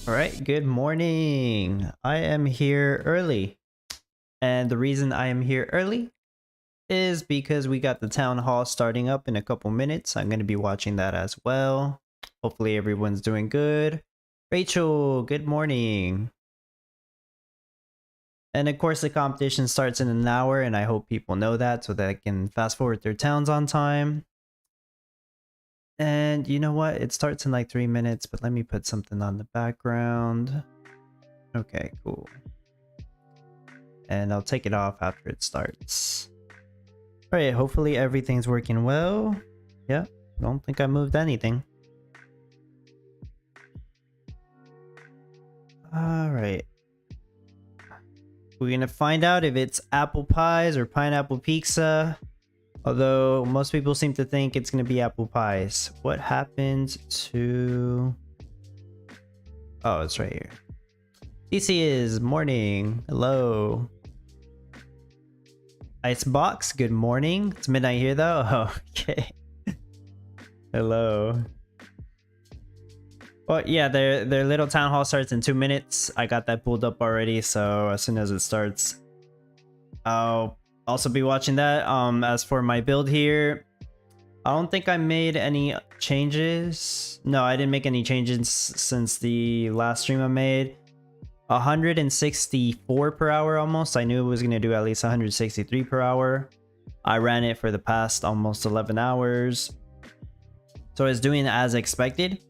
All right, good morning. I am here early. And the reason I am here early is because we got the town hall starting up in a couple minutes. I'm going to be watching that as well. Hopefully everyone's doing good. Rachel, good morning. And of course the competition starts in an hour and I hope people know that so that I can fast forward their towns on time. And you know what? It starts in like 3 minutes, but let me put something on the background. Okay, cool. And I'll take it off after it starts. Alright, hopefully everything's working well. Yeah, don't think I moved anything. Alright. We're gonna find out if it's apple pies or pineapple pizza. Although most people seem to think it's gonna be apple pies. What happened to... Oh, it's right here. DC is morning. Hello. Icebox, good morning. It's midnight here though. Oh, okay. Hello. Well, yeah, their little town hall starts in 2 minutes. I got that pulled up already, so as soon as it starts, I'll also be watching that. As for my build here, I don't think I made any changes. No, I didn't make any changes since the last stream I made. 164 per hour almost. I knew it was going to do at least 163 per hour. I ran it for the past almost 11 hours. So it's doing as expected.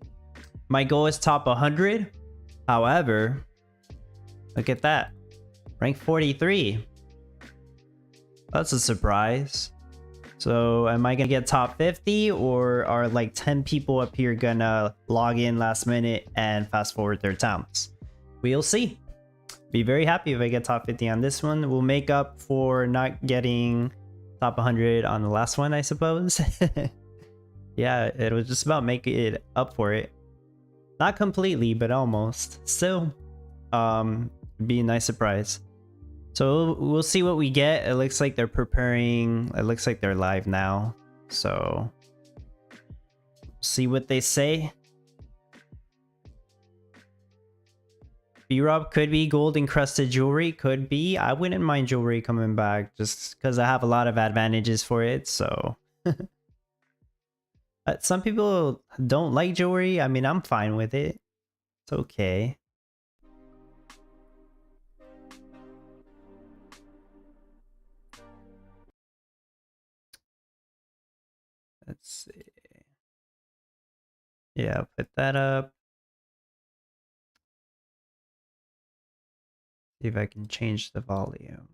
My goal is top 100. However, look at that. Rank 43. That's a surprise. So am I gonna get top 50 or are like 10 people up here gonna log in last minute and fast forward their towns? We'll see. Be very happy if I get top 50 on this one. We'll make up for not getting top 100 on the last one, I suppose. Yeah, it was just about making it up for it. Not completely, but almost. Still, be a nice surprise. So we'll see what we get. It looks like they're preparing. It looks like they're live now. So see what they say. B-Rob could be gold encrusted jewelry. Could be. I wouldn't mind jewelry coming back just because I have a lot of advantages for it. So some people don't like jewelry. I mean, I'm fine with it. It's okay. Let's see. Yeah, put that up. See if I can change the volume.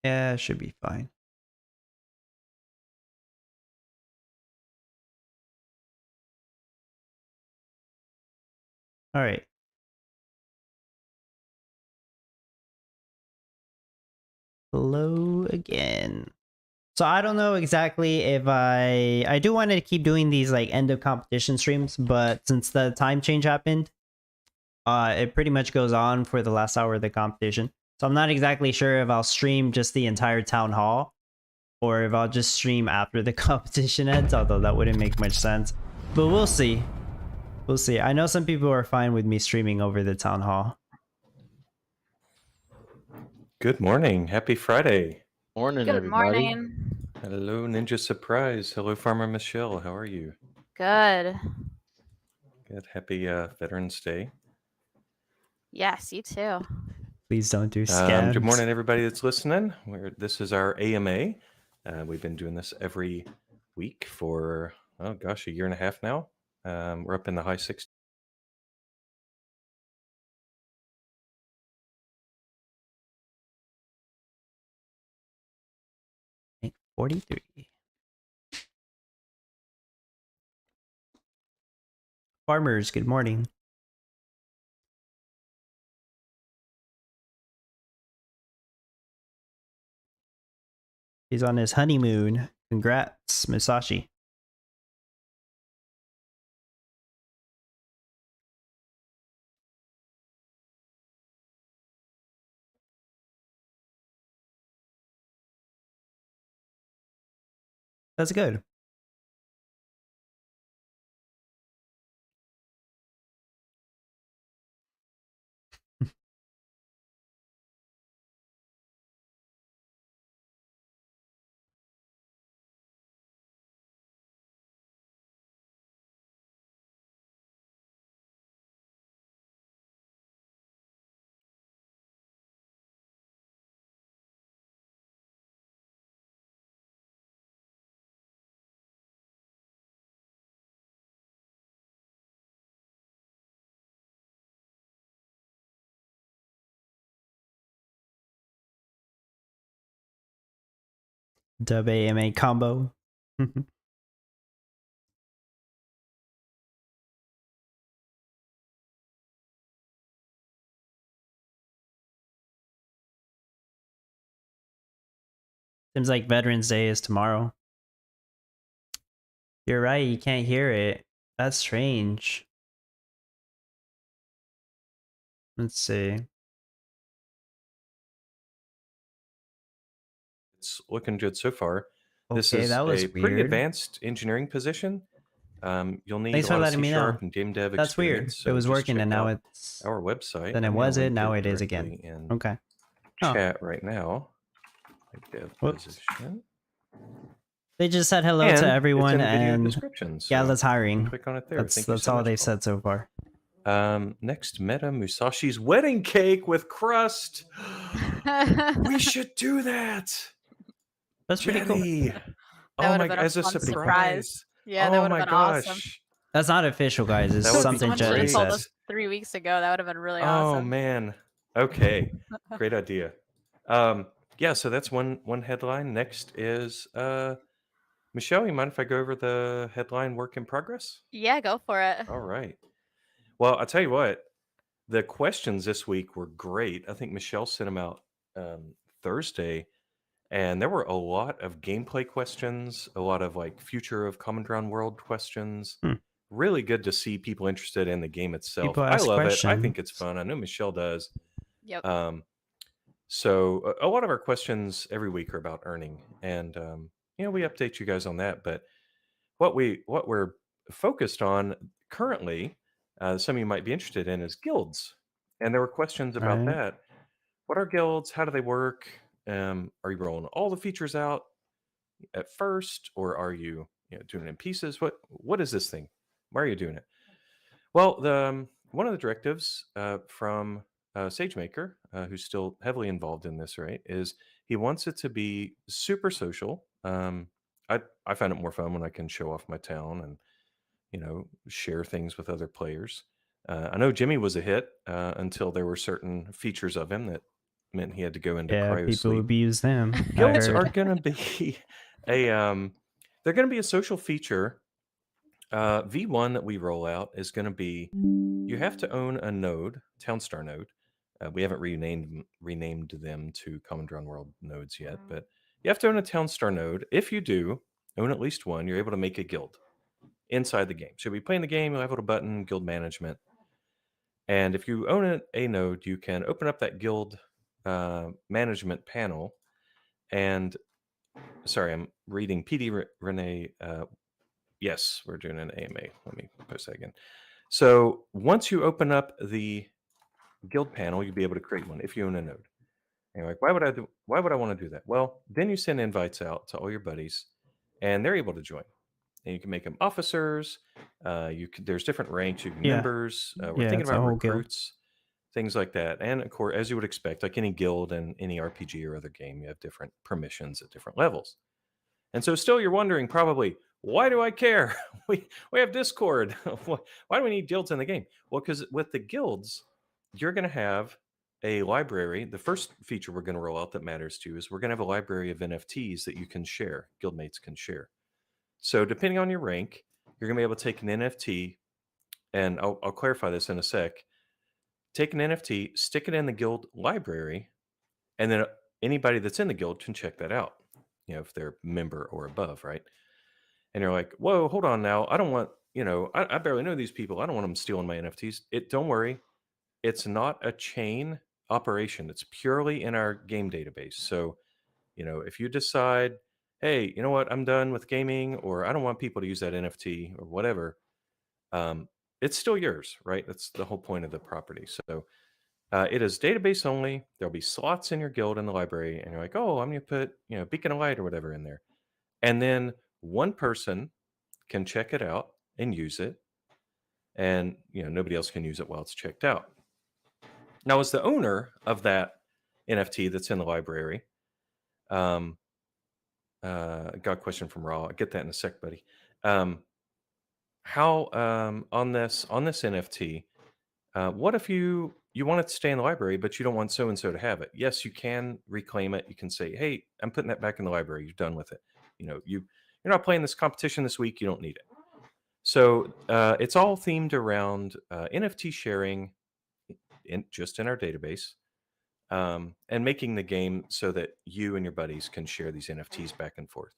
Yeah, should be fine. All right. Hello again. So I don't know exactly if I do want to keep doing these like end of competition streams, but since the time change happened, it pretty much goes on for the last hour of the competition. So I'm not exactly sure if I'll stream just the entire town hall or if I'll just stream after the competition ends, although that wouldn't make much sense. But we'll see. We'll see. I know some people are fine with me streaming over the town hall. Good morning. Happy Friday. Morning, Good everybody. morning. Hello, Ninja Surprise. Hello, Farmer Michelle. How are you? Good. Good. Happy Veterans Day. Yes, you too. Please don't do scams. Good morning, everybody that's listening. This is our AMA. We've been doing this every week for, oh gosh, a year and a half now. We're up in the high 60s. 43. Farmers, good morning. He's on his honeymoon. Congrats, Musashi. That's good. Dub AMA combo. Seems like Veterans Day is tomorrow. You're right, you can't hear it. That's strange. Let's see. It's looking good so far. This Okay, is that was a pretty weird. advanced engineering position. You'll need Thanks a for lot of letting me know. C# and game dev That's weird. experience. It So was just working check and now out it's... our website. Then it I'm gonna wasn't, link now it is directly again. in Okay. Oh. chat right now. Dev Whoops. position. They just said hello And to it's everyone in the video and description. So Gala's you can hiring. click on it there. That's Thank you so all much, they've Paul. said so far. Next, Meta Musashi's wedding cake with crust. We should do that. That's pretty cool. Jetty. That Oh would my! have been a As a fun surprise. Yeah, that Oh would have my been awesome. gosh. That's not official, guys. It's That would be something Someone should have Jetty told said. us 3 weeks ago. That would have been really Oh awesome. man. Okay. Great idea. Yeah, so that's one headline. Next is Michelle, you mind if I go over the headline work in progress? Yeah, go for it. All right. Well, I'll tell you what, the questions this week were great. I think Michelle sent them out Thursday, and there were a lot of gameplay questions, a lot of like future of Common Ground World questions. Hmm. Really good to see people interested in the game itself. People I ask love it. I think questions. it's fun. I know Michelle does. Yep. So a lot of our questions every week are about earning, and we update you guys on that. But what we're focused on currently, some of you might be interested in, is guilds, and there were questions about Right. that. What are guilds? How do they work? Are you rolling all the features out at first, or are you doing it in pieces? What is this thing? Why are you doing it? Well, one of the directives from SageMaker, who's still heavily involved in this, right, is he wants it to be super social. I find it more fun when I can show off my town and share things with other players. I know Jimmy was a hit until there were certain features of him that meant he had to go into Yeah, cryo people sleep. abuse them. I Guilds are heard. going to be they're going to be a social feature. V1 that we roll out is going to be, you have to own a node, Townstar node. We haven't renamed them to Common Ground World nodes yet, but you have to own a Townstar node. If you do own at least one, you're able to make a guild inside the game. So you'll be playing the game, you'll have a little button, guild management. And if you own a node, you can open up that guild management panel. And sorry, I'm reading PD Renee. Yes, we're doing an AMA. Let me post that again. So once you open up the guild panel, you'll be able to create one if you own a node. And you're like, why would I want to do that? Well, then you send invites out to all your buddies, and they're able to join. And you can make them officers. There's different ranks. You can Yeah. members. We're Yeah, thinking it's a about whole guild. recruits, things like that. And of course, as you would expect, like any guild and any RPG or other game, you have different permissions at different levels. And so still you're wondering probably, why do I care? We have Discord. Why do we need guilds in the game? Well, because with the guilds, you're going to have a library. The first feature we're going to roll out that matters to you is we're going to have a library of NFTs that you can share, guildmates can share. So depending on your rank, you're going to be able to take an NFT, and I'll clarify this in a sec. Take an NFT, stick it in the guild library, and then anybody that's in the guild can check that out, if they're member or above, right? And you're like, whoa, hold on now. I don't want, I barely know these people. I don't want them stealing my NFTs. Don't worry. It's not a chain operation. It's purely in our game database. So, if you decide, hey, you know what, I'm done with gaming, or I don't want people to use that NFT or whatever, um, it's still yours, right? That's the whole point of the property. So it is database only. There'll be slots in your guild in the library, and you're like, oh, I'm going to put, Beacon of Light or whatever in there. And then one person can check it out and use it. And, nobody else can use it while it's checked out. Now, as the owner of that NFT that's in the library, got a question from Raw. I'll get that in a sec, buddy. How on this NFT, what if you want it to stay in the library, but you don't want so and so to have it? Yes, you can reclaim it. You can say, "Hey, I'm putting that back in the library. You're done with it. You're not playing this competition this week. You don't need it." So it's all themed around NFT sharing, just in our database, and making the game so that you and your buddies can share these NFTs back and forth.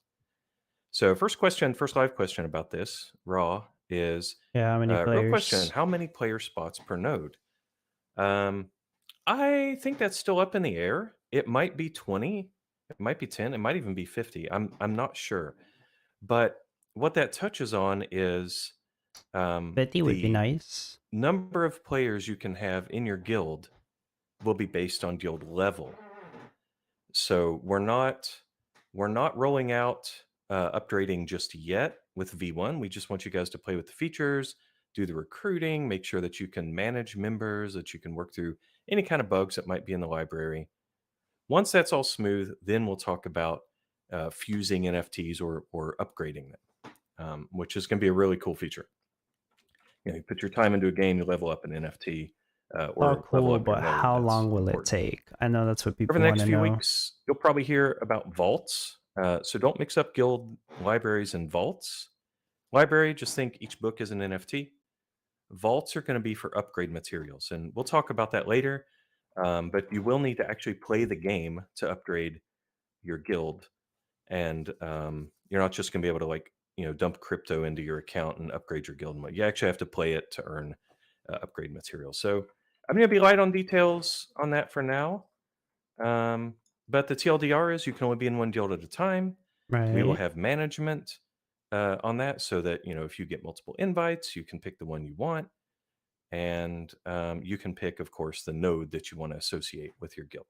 So first live question about this, Raw, is Yeah, how many real question: players? how many player spots per node? I think that's still up in the air. It might be 20, it might be 10, it might even be 50. I'm not sure. But what that touches on is 50 would be the nice. number of players you can have in your guild will be based on guild level. So we're not rolling out upgrading just yet with V1. We just want you guys to play with the features, do the recruiting, make sure that you can manage members, that you can work through any kind of bugs that might be in the library. Once that's all smooth, then we'll talk about fusing NFTs or upgrading them, which is going to be a really cool feature. You put your time into a game, you level up an NFT, Oh, or level cool, up your but node. how That's long will it important. take? I know that's what people Over the want next to few know. weeks, you'll probably hear about vaults. So don't mix up guild libraries and vaults. Library, just think each book is an NFT. Vaults are going to be for upgrade materials, and we'll talk about that later. But you will need to actually play the game to upgrade your guild, and you're not just going to be able to dump crypto into your account and upgrade your guild. You actually have to play it to earn upgrade materials. So I'm going to be light on details on that for now. But the TLDR is you can only be in one guild at a time. We will Right. have management on that, so that if you get multiple invites, you can pick the one you want, and you can pick, of course, the node that you want to associate with your guild.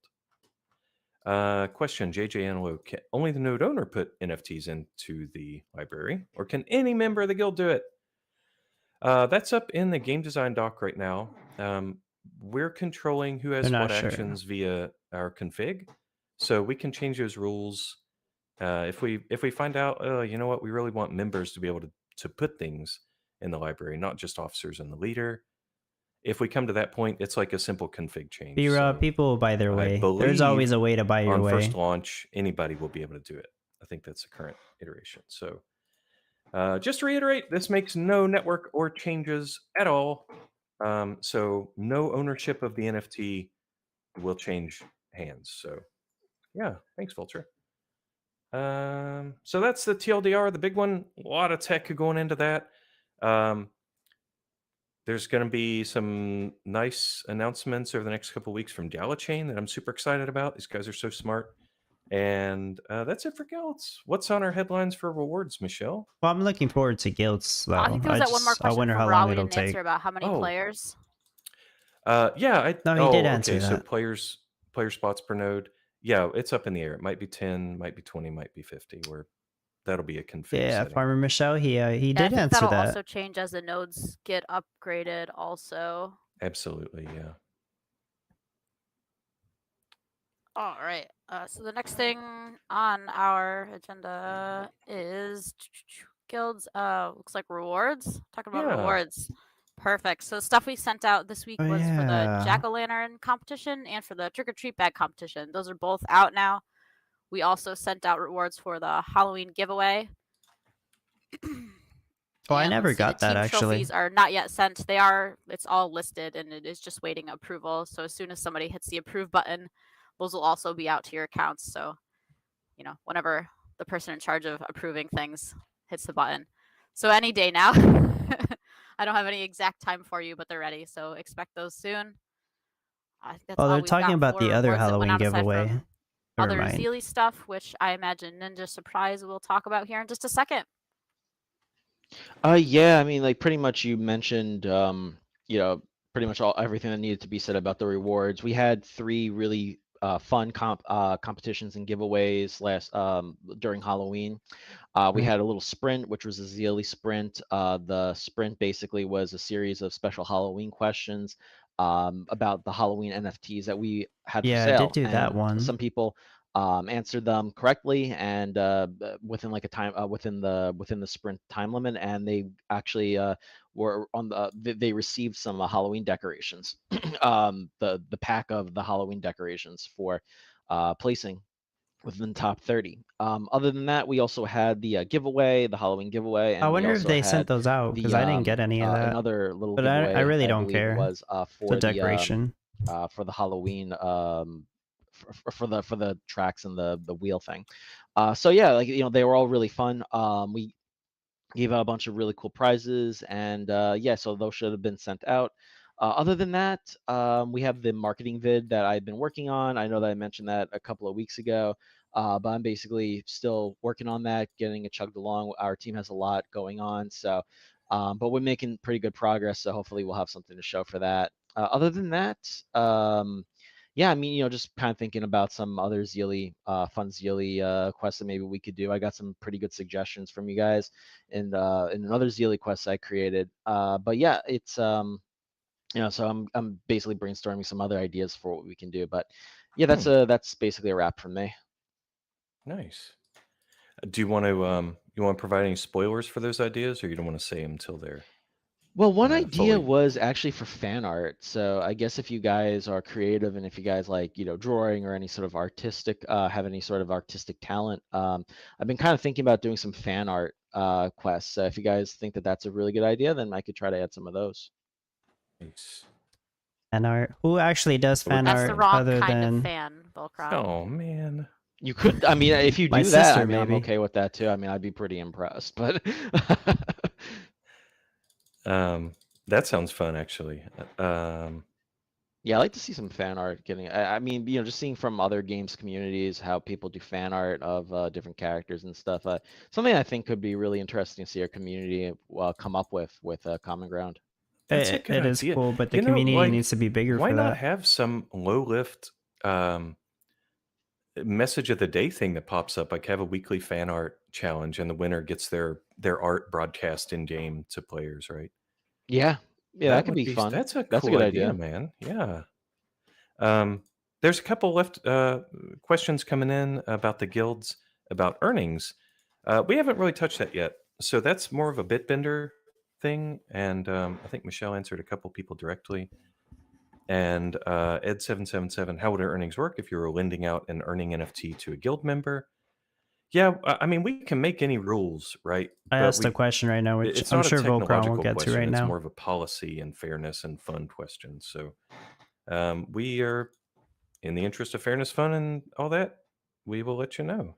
Question: JJ Antelope, can only the node owner put NFTs into the library, or can any member of the guild do it? That's up in the game design doc right now. We're controlling who They're has not what sure. actions via our config, so we can change those rules if we find out. You know what? We really want members to be able to put things in the library, not just officers and the leader. If we come to that point, it's like a simple config change. B-Raw, So people will buy their I way. believe There's always a way to buy your on way. first launch, anybody will be able to do it. I think that's the current iteration. So just to reiterate, this makes no network or changes at all. So no ownership of the NFT will change hands. So yeah, thanks, Vulture. So that's the TLDR, the big one. A lot of tech going into that. There's going to be some nice announcements over the next couple of weeks from Gala Chain that I'm super excited about. These guys are so smart. And that's it for guilds. What's on our headlines for rewards, Michelle? Well, I'm looking forward to guilds, though. I think there was that one more I question wonder from how Raw long we it'll didn't take. answer about how many Oh. players. Yeah. No, he did answer okay. So that. player spots per node. Yeah, it's up in the air. It might be 10, might be 20, might be 50. Where that'll be a config Yeah, setting. Farmer Michelle, he Yeah, I did think answer that'll that. also change as the nodes get upgraded also. Absolutely, yeah. All right. So the next thing on our agenda is guilds. Looks like rewards. Talking about Yeah. rewards. Perfect. So the stuff we sent out this week Oh, was for the yeah. jack-o'-lantern competition and for the trick-or-treat bag competition. Those are both out now. We also sent out rewards for the Halloween giveaway. Oh, I And never let's see, got the that, team actually. trophies are not yet sent. They are. It's all listed, and it is just waiting approval. So as soon as somebody hits the approve button, those will also be out to your accounts. So, whenever the person in charge of approving things hits the button. So any day now. I don't have any exact time for you, but they're ready. So expect those soon. I think that's Oh, all they're we've talking got about for the other rewards that went Halloween out aside giveaway. from Never other mind. Zeely stuff, which I imagine Ninja Surprise will talk about here in just a second. Yeah, I mean, like pretty much you mentioned, you know, pretty much everything that needed to be said about the rewards. We had three really fun competitions and giveaways during Halloween. We Mm. had a little sprint, which was a Zeely sprint. The sprint basically was a series of special Halloween questions about the Halloween NFTs that we had for Yeah, I did sale, do that and one. some people answered them correctly and within like a time within the sprint time limit, and they actually were on they received some Halloween decorations, the pack of the Halloween decorations for placing within the top 30. Other than that, we also had the giveaway, the Halloween giveaway, I and we wonder if also they sent had those out because the I didn't get any of that. another little But I giveaway, really I don't believe it care. was The decoration. for the Halloween for the tracks and the wheel thing. So yeah, like they were all really fun. We gave out a bunch of really cool prizes, and yeah, so those should have been sent out. Other than that, we have the marketing vid that I've been working on. I know that I mentioned that a couple of weeks ago, but I'm basically still working on that, getting it chugged along. Our team has a lot going on, so but we're making pretty good progress. So hopefully we'll have something to show for that. Other than that, yeah, I mean, just kind of thinking about some other fun Zeely quests that maybe we could do. I got some pretty good suggestions from you guys in another Zeely quest I created. But yeah, it's so I'm basically brainstorming some other ideas for what we can do. But yeah, that's basically a wrap from me. Nice. Do you want to provide any spoilers for those ideas, or you don't want to say them till they're Well, one idea fully? was actually for fan art. So I guess if you guys are creative and if you guys like, drawing or any sort of artistic, have any sort of artistic talent, I've been kind of thinking about doing some fan art quests. So if you guys think that that's a really good idea, then I could try to add some of those. Nice. Fan art. Who actually does fan That's the art wrong other kind of than fan, Volcron. Oh man. You could, I mean, if you my do that, I sister? mean, I'm Maybe. okay with that too. I mean, I'd be pretty impressed, but That sounds fun, actually. yeah, I like to see some fan art getting. I mean, just seeing from other games communities how people do fan art of different characters and stuff. Something I think could be really interesting to see our community come up with Common Ground. That's a good It is idea. cool, but the community needs to be bigger Why for not that. have some low lift message of the day thing that pops up? Like have a weekly fan art challenge, and the winner gets their art broadcast in game to players, right? Yeah, yeah, that That could would be be fun. that's a That's a cool good idea, idea. man. Yeah. There's a couple left questions coming in about the guilds, about earnings. We haven't really touched that yet, so that's more of a Bitbender thing, and I think Michelle answered a couple people directly. And Ed777, how would our earnings work if you were lending out an earning NFT to a guild member? Yeah, I mean, we can make any rules, right? I But asked a question right now, which it's I'm not a sure Volcron will technological get to question. right It's now. more of a policy and fairness and fun question. So we are, in the interest of fairness, fun, and all that, we will let you know,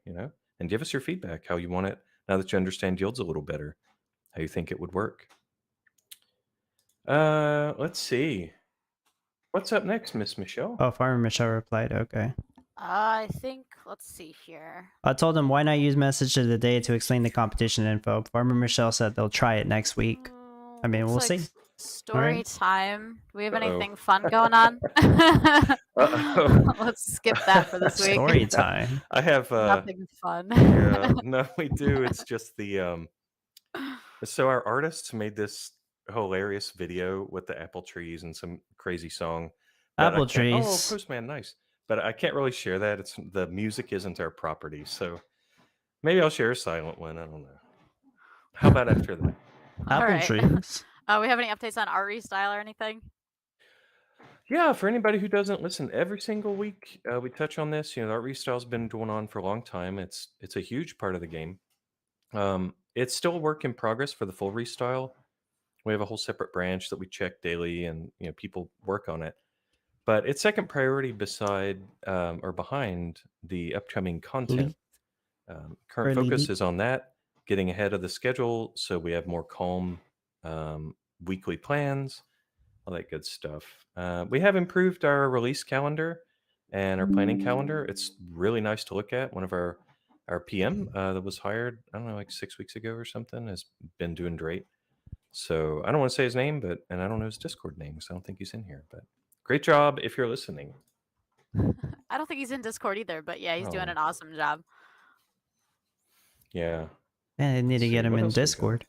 and give us your feedback, how you want it, now that you understand guilds a little better, how you think it would work. Let's see. What's up next, Miss Michelle? Oh, Farmer Michelle replied. Okay. I think, let's see here. I told him why not use message of the day to explain the competition info. Farmer Michelle said they'll try it next week. I mean, Looks we'll like see. story right. time. Do we have Uh-oh. anything fun going on? Uh-oh. Let's skip that for this week. Story time. I have Nothing fun. yeah, no, we do. It's just the so our artists made this hilarious video with the apple trees and some crazy song. But I Apple can't. Oh, trees. Postman, nice. But I can't really share that. It's the music isn't our property, so maybe I'll share a silent one. I don't know. How about after that? All Apple right. trees. We have any updates on RE style or anything? Yeah, for anybody who doesn't listen every single week, we touch on this. The art restyle's been going on for a long time. It's a huge part of the game. It's still a work in progress for the full restyle. We have a whole separate branch that we check daily, and people work on it. But it's second priority beside or behind the upcoming content. Current focus is on that, getting ahead of the schedule, so we have more calm weekly plans, all that good stuff. We have improved our release calendar. and our planning calendar. It's really nice to look at. One of our PM that was hired, I don't know, like 6 weeks ago or something, has been doing great. So I don't want to say his name, and I don't know his Discord name, so I don't think he's in here. But great job if you're listening. I don't think he's in Discord either, but yeah, he's doing Oh. an awesome job. Yeah. I need to Let's get see, him what in else we got? Discord.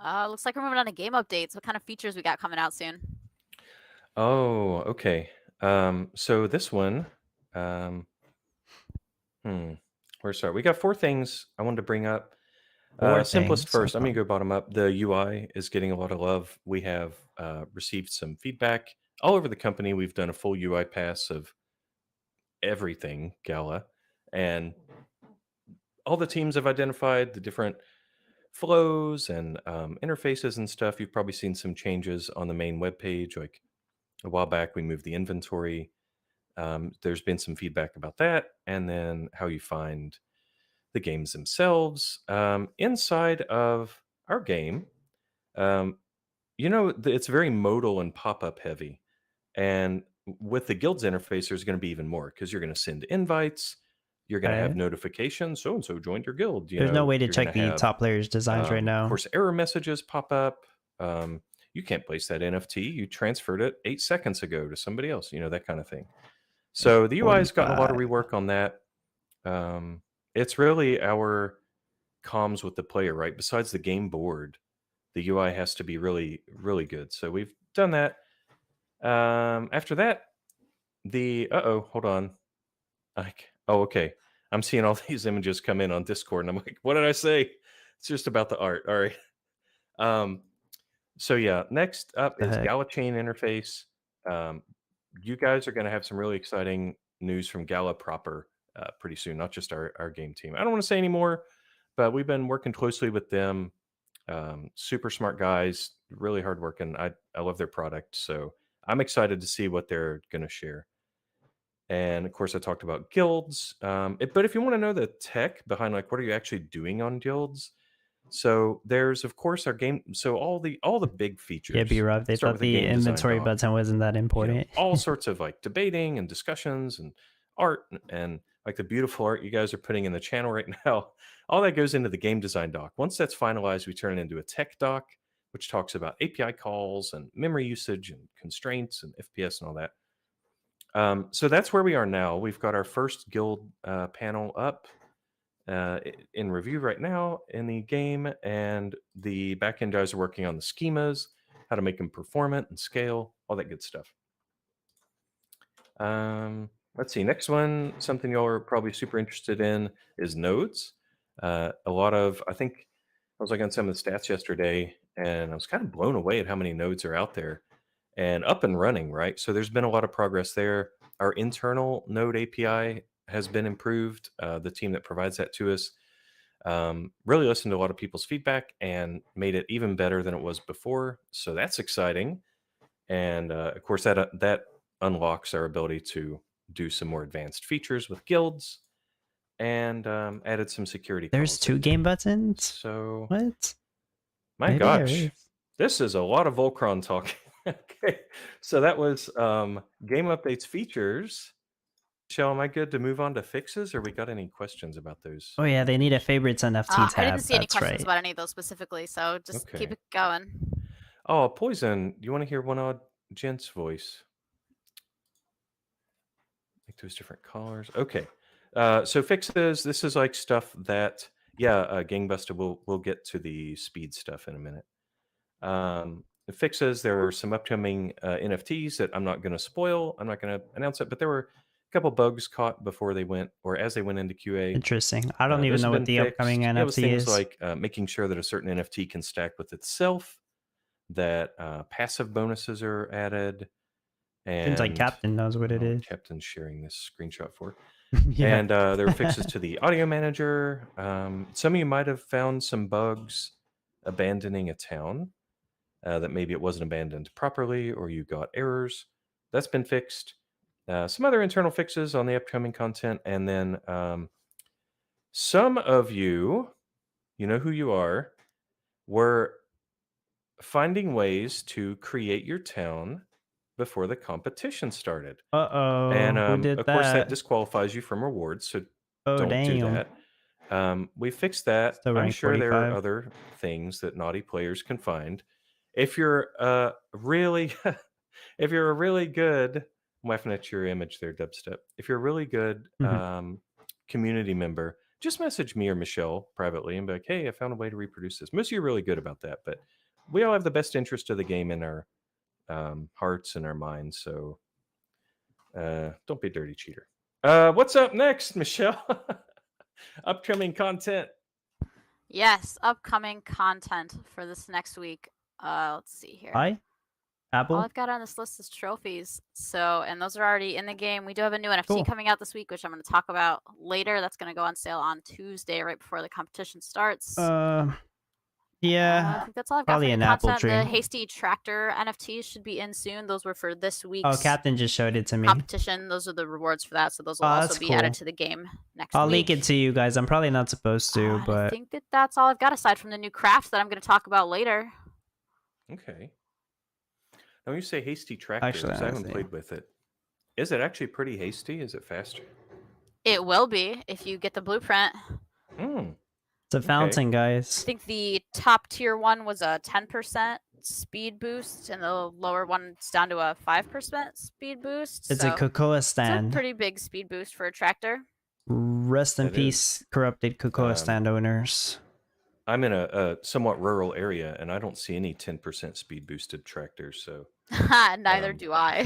Looks like we're moving on to game updates. What kind of features we got coming out soon? Oh, okay. So this one, where to start? We got 4 things I wanted to bring up. Four Simplest things. first. I'm Okay. gonna go bottom up. The UI is getting a lot of love. We have received some feedback all over the company. We've done a full UI pass of everything Gala, and all the teams have identified the different flows and interfaces and stuff. You've probably seen some changes on the main web page. Like a while back, we moved the inventory. There's been some feedback about that, and then how you find the games themselves. Inside of our game, it's very modal and pop-up heavy. And with the guilds interface, there's going to be even more because you're going to send invites. You're going to have Okay. notifications. So and so joined your guild. There's no way to You're going check to the have, top players' designs right of now. course, error messages pop up. You can't place that NFT. You transferred it 8 seconds ago to somebody else. That kind of thing. So the UI has gotten a lot of 45. rework on that. It's really our comms with the player, right? Besides the game board, the UI has to be really, really good. So we've done that. After that, hold on. Okay. I'm seeing all these images come in on Discord, and I'm like, what did I say? It's just about the art. All right. So yeah, next up The is heck? Gala chain interface. You guys are going to have some really exciting news from Gala proper pretty soon, not just our game team. I don't want to say any more, but we've been working closely with them. Super smart guys, really hardworking. I love their product, so I'm excited to see what they're going to share. And of course, I talked about guilds. But if you want to know the tech behind, like, what are you actually doing on guilds? So there's, of course, our game. So all the big features. Yeah, B-Rob. They Start thought with a the game design inventory doc. button wasn't that important. All sorts of like debating and discussions and art and like the beautiful art you guys are putting in the channel right now. All that goes into the game design doc. Once that's finalized, we turn it into a tech doc, which talks about API calls and memory usage and constraints and FPS and all that. So that's where we are now. We've got our first guild panel up in review right now in the game, and the backend guys are working on the schemas, how to make them performant and scale, all that good stuff. Let's see. Next one, something y'all are probably super interested in is nodes. I think I was looking at some of the stats yesterday, and I was kind of blown away at how many nodes are out there and up and running, right? So there's been a lot of progress there. Our internal node API has been improved. The team that provides that to us really listened to a lot of people's feedback and made it even better than it was before. So that's exciting. And of course, that unlocks our ability to do some more advanced features with guilds, and added some security There's calls 2 in game there. buttons? So What? my Maybe there gosh, is. this is a lot of Volcron talk. Okay, so that was game updates features. Shell, am I good to move on to fixes, or we got any questions about those? Oh yeah, they need a favorites NFT I tab. didn't see any That's questions right. about any of those specifically, so just keep Okay. it going. Oh, Poison, you want to hear One Odd Gent's voice? Make those different colors. Okay. So fixes, this is like stuff that, Gangbuster, we'll get to the speed stuff in a minute. The fixes, there are some upcoming NFTs that I'm not going to spoil. I'm not going to announce it, but there were a couple bugs caught before they went, or as they went into QA. Interesting. I don't even Those know have what been the upcoming fixed. It was NFT things is. like making sure that a certain NFT can stack with itself, that passive bonuses are added. Seems like And Captain knows what it is. Captain's sharing this screenshot for. Yeah. And there were fixes to the audio manager. Some of you might have found some bugs abandoning a town, that maybe it wasn't abandoned properly, or you got errors. That's been fixed. Some other internal fixes on the upcoming content. And then some of you know who you are, were finding ways to create your town before the competition started. Uh-oh. And Who did of course, that that? disqualifies you from rewards, so Oh, don't do damn. that. We fixed that. Still I'm rank sure there are 45. other things that naughty players can find. If you're really, if you're a really good, I'm laughing at your image there, Dubstep. If you're a really good community member, just message me or Michelle privately and be like, hey, I found a way to reproduce this. Most of you are really good about that, but we all have the best interest of the game in our hearts and our minds. So don't be a dirty cheater. What's up next, Michelle? Upcoming content. Yes, upcoming content for this next week. Let's see here. Hi, All Apple. I've got on this list is trophies. So, and those are already in the game. We do have a new NFT Cool. coming out this week, which I'm going to talk about later. That's going to go on sale on Tuesday, right before the competition starts. I Yeah, think that's all I've got probably for an new apple content. The tree. Hasty Tractor NFTs should be in soon. Those were for this Oh, week's Captain just showed it to me. competition. Those are the rewards for that. So those will Oh, also that's be added cool. to the game next I'll week. leak it to you guys. I'm probably not supposed to, And I but think that's all I've got aside from the new crafts that I'm going to talk about later. Okay. Now, when you say hasty tractor, Actually, 'cause I haven't honestly. played with it. Is it actually pretty hasty? Is it faster? It will be if you get the blueprint. it's a fountain, guys. I think the top tier one was a 10% speed boost, and the lower one's down to a 5% speed boost. It's so a cocoa it's a stand. pretty big speed boost for a tractor. Rest in It peace, corrupted cocoa stand owners. I'm in a somewhat rural area, and I don't see any 10% speed boosted tractors. So Neither do I.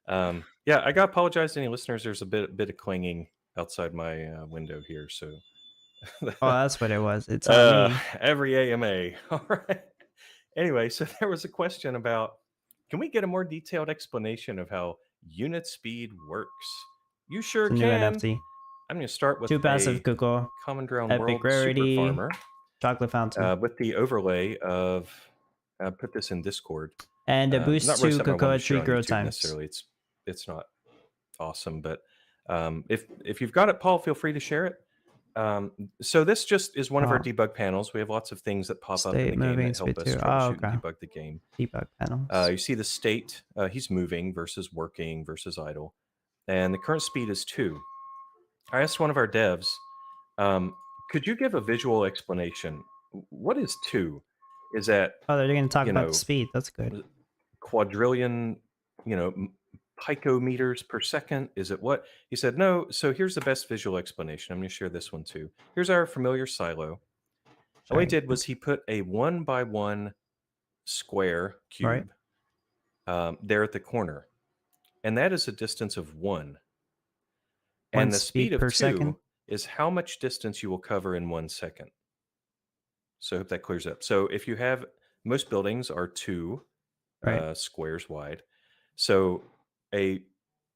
yeah, I got to apologize to any listeners. There's a bit of clanging outside my window here. So Oh, that's what it was. It's on me. every AMA. All right. Anyway, so there was a question about, can we get a more detailed explanation of how unit speed works? You sure It's a new can. NFT. I'm going to start with 2 passive a cocoa, Common Ground epic World rarity, Super Farmer chocolate fountain, with the overlay of, put this in Discord. and a boost not really to something I want cocoa to share tree on grow YouTube times. necessarily. It's not awesome, but if you've got it, Paul, feel free to share it. So this just is one of our debug panels. We have lots of things that pop up in the game that help us troubleshoot and debug the game. Debug panels. You see the state, he's moving versus working versus idle. And the current speed is 2. I asked one of our devs, could you give a visual explanation? What is 2? Is that, Oh, they're going to talk about the speed. That's good. quadrillion, picometers per second? Is it what? He said, no. So here's the best visual explanation. I'm going to share this one too. Here's our familiar silo. All he did was he put a 1x1 square cube there at the corner. And that is a distance of 1. And the speed of 2 is how much distance you will cover in 1 second. So I hope that clears up. So if you have, most buildings are 2 squares wide. So a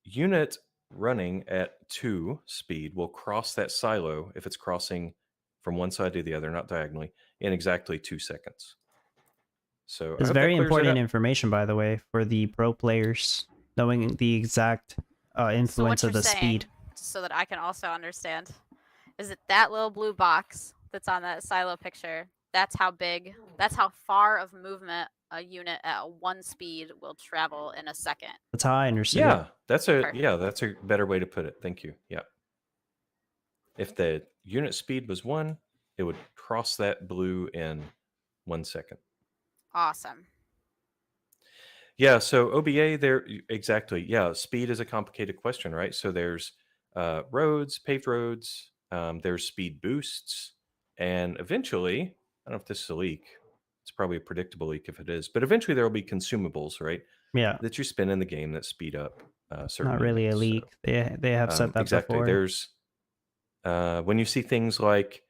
unit running at 2 speed will cross that silo if it's crossing from one side to the other, not diagonally, in exactly 2 seconds. So it's very important information, by the way, for the pro players, knowing the exact influence of the speed. So that I can also understand, is it that little blue box that's on that silo picture? That's how big, that's how far of movement a unit at 1 speed will travel in a second. That's how I understand it. That's a better way to put it. Thank you. Yeah. If the unit speed was 1, it would cross that blue in 1 second. Awesome. Yeah, so OBA there, exactly. Yeah, speed is a complicated question, right? So there's roads, paved roads, there's speed boosts, and eventually, I don't know if this is a leak. It's probably a predictable leak if it is, but eventually there will be consumables, right? Yeah. That you spin in the game that speed up certain Not really units, a leak. So. They have said that exactly. before. There's when you see things like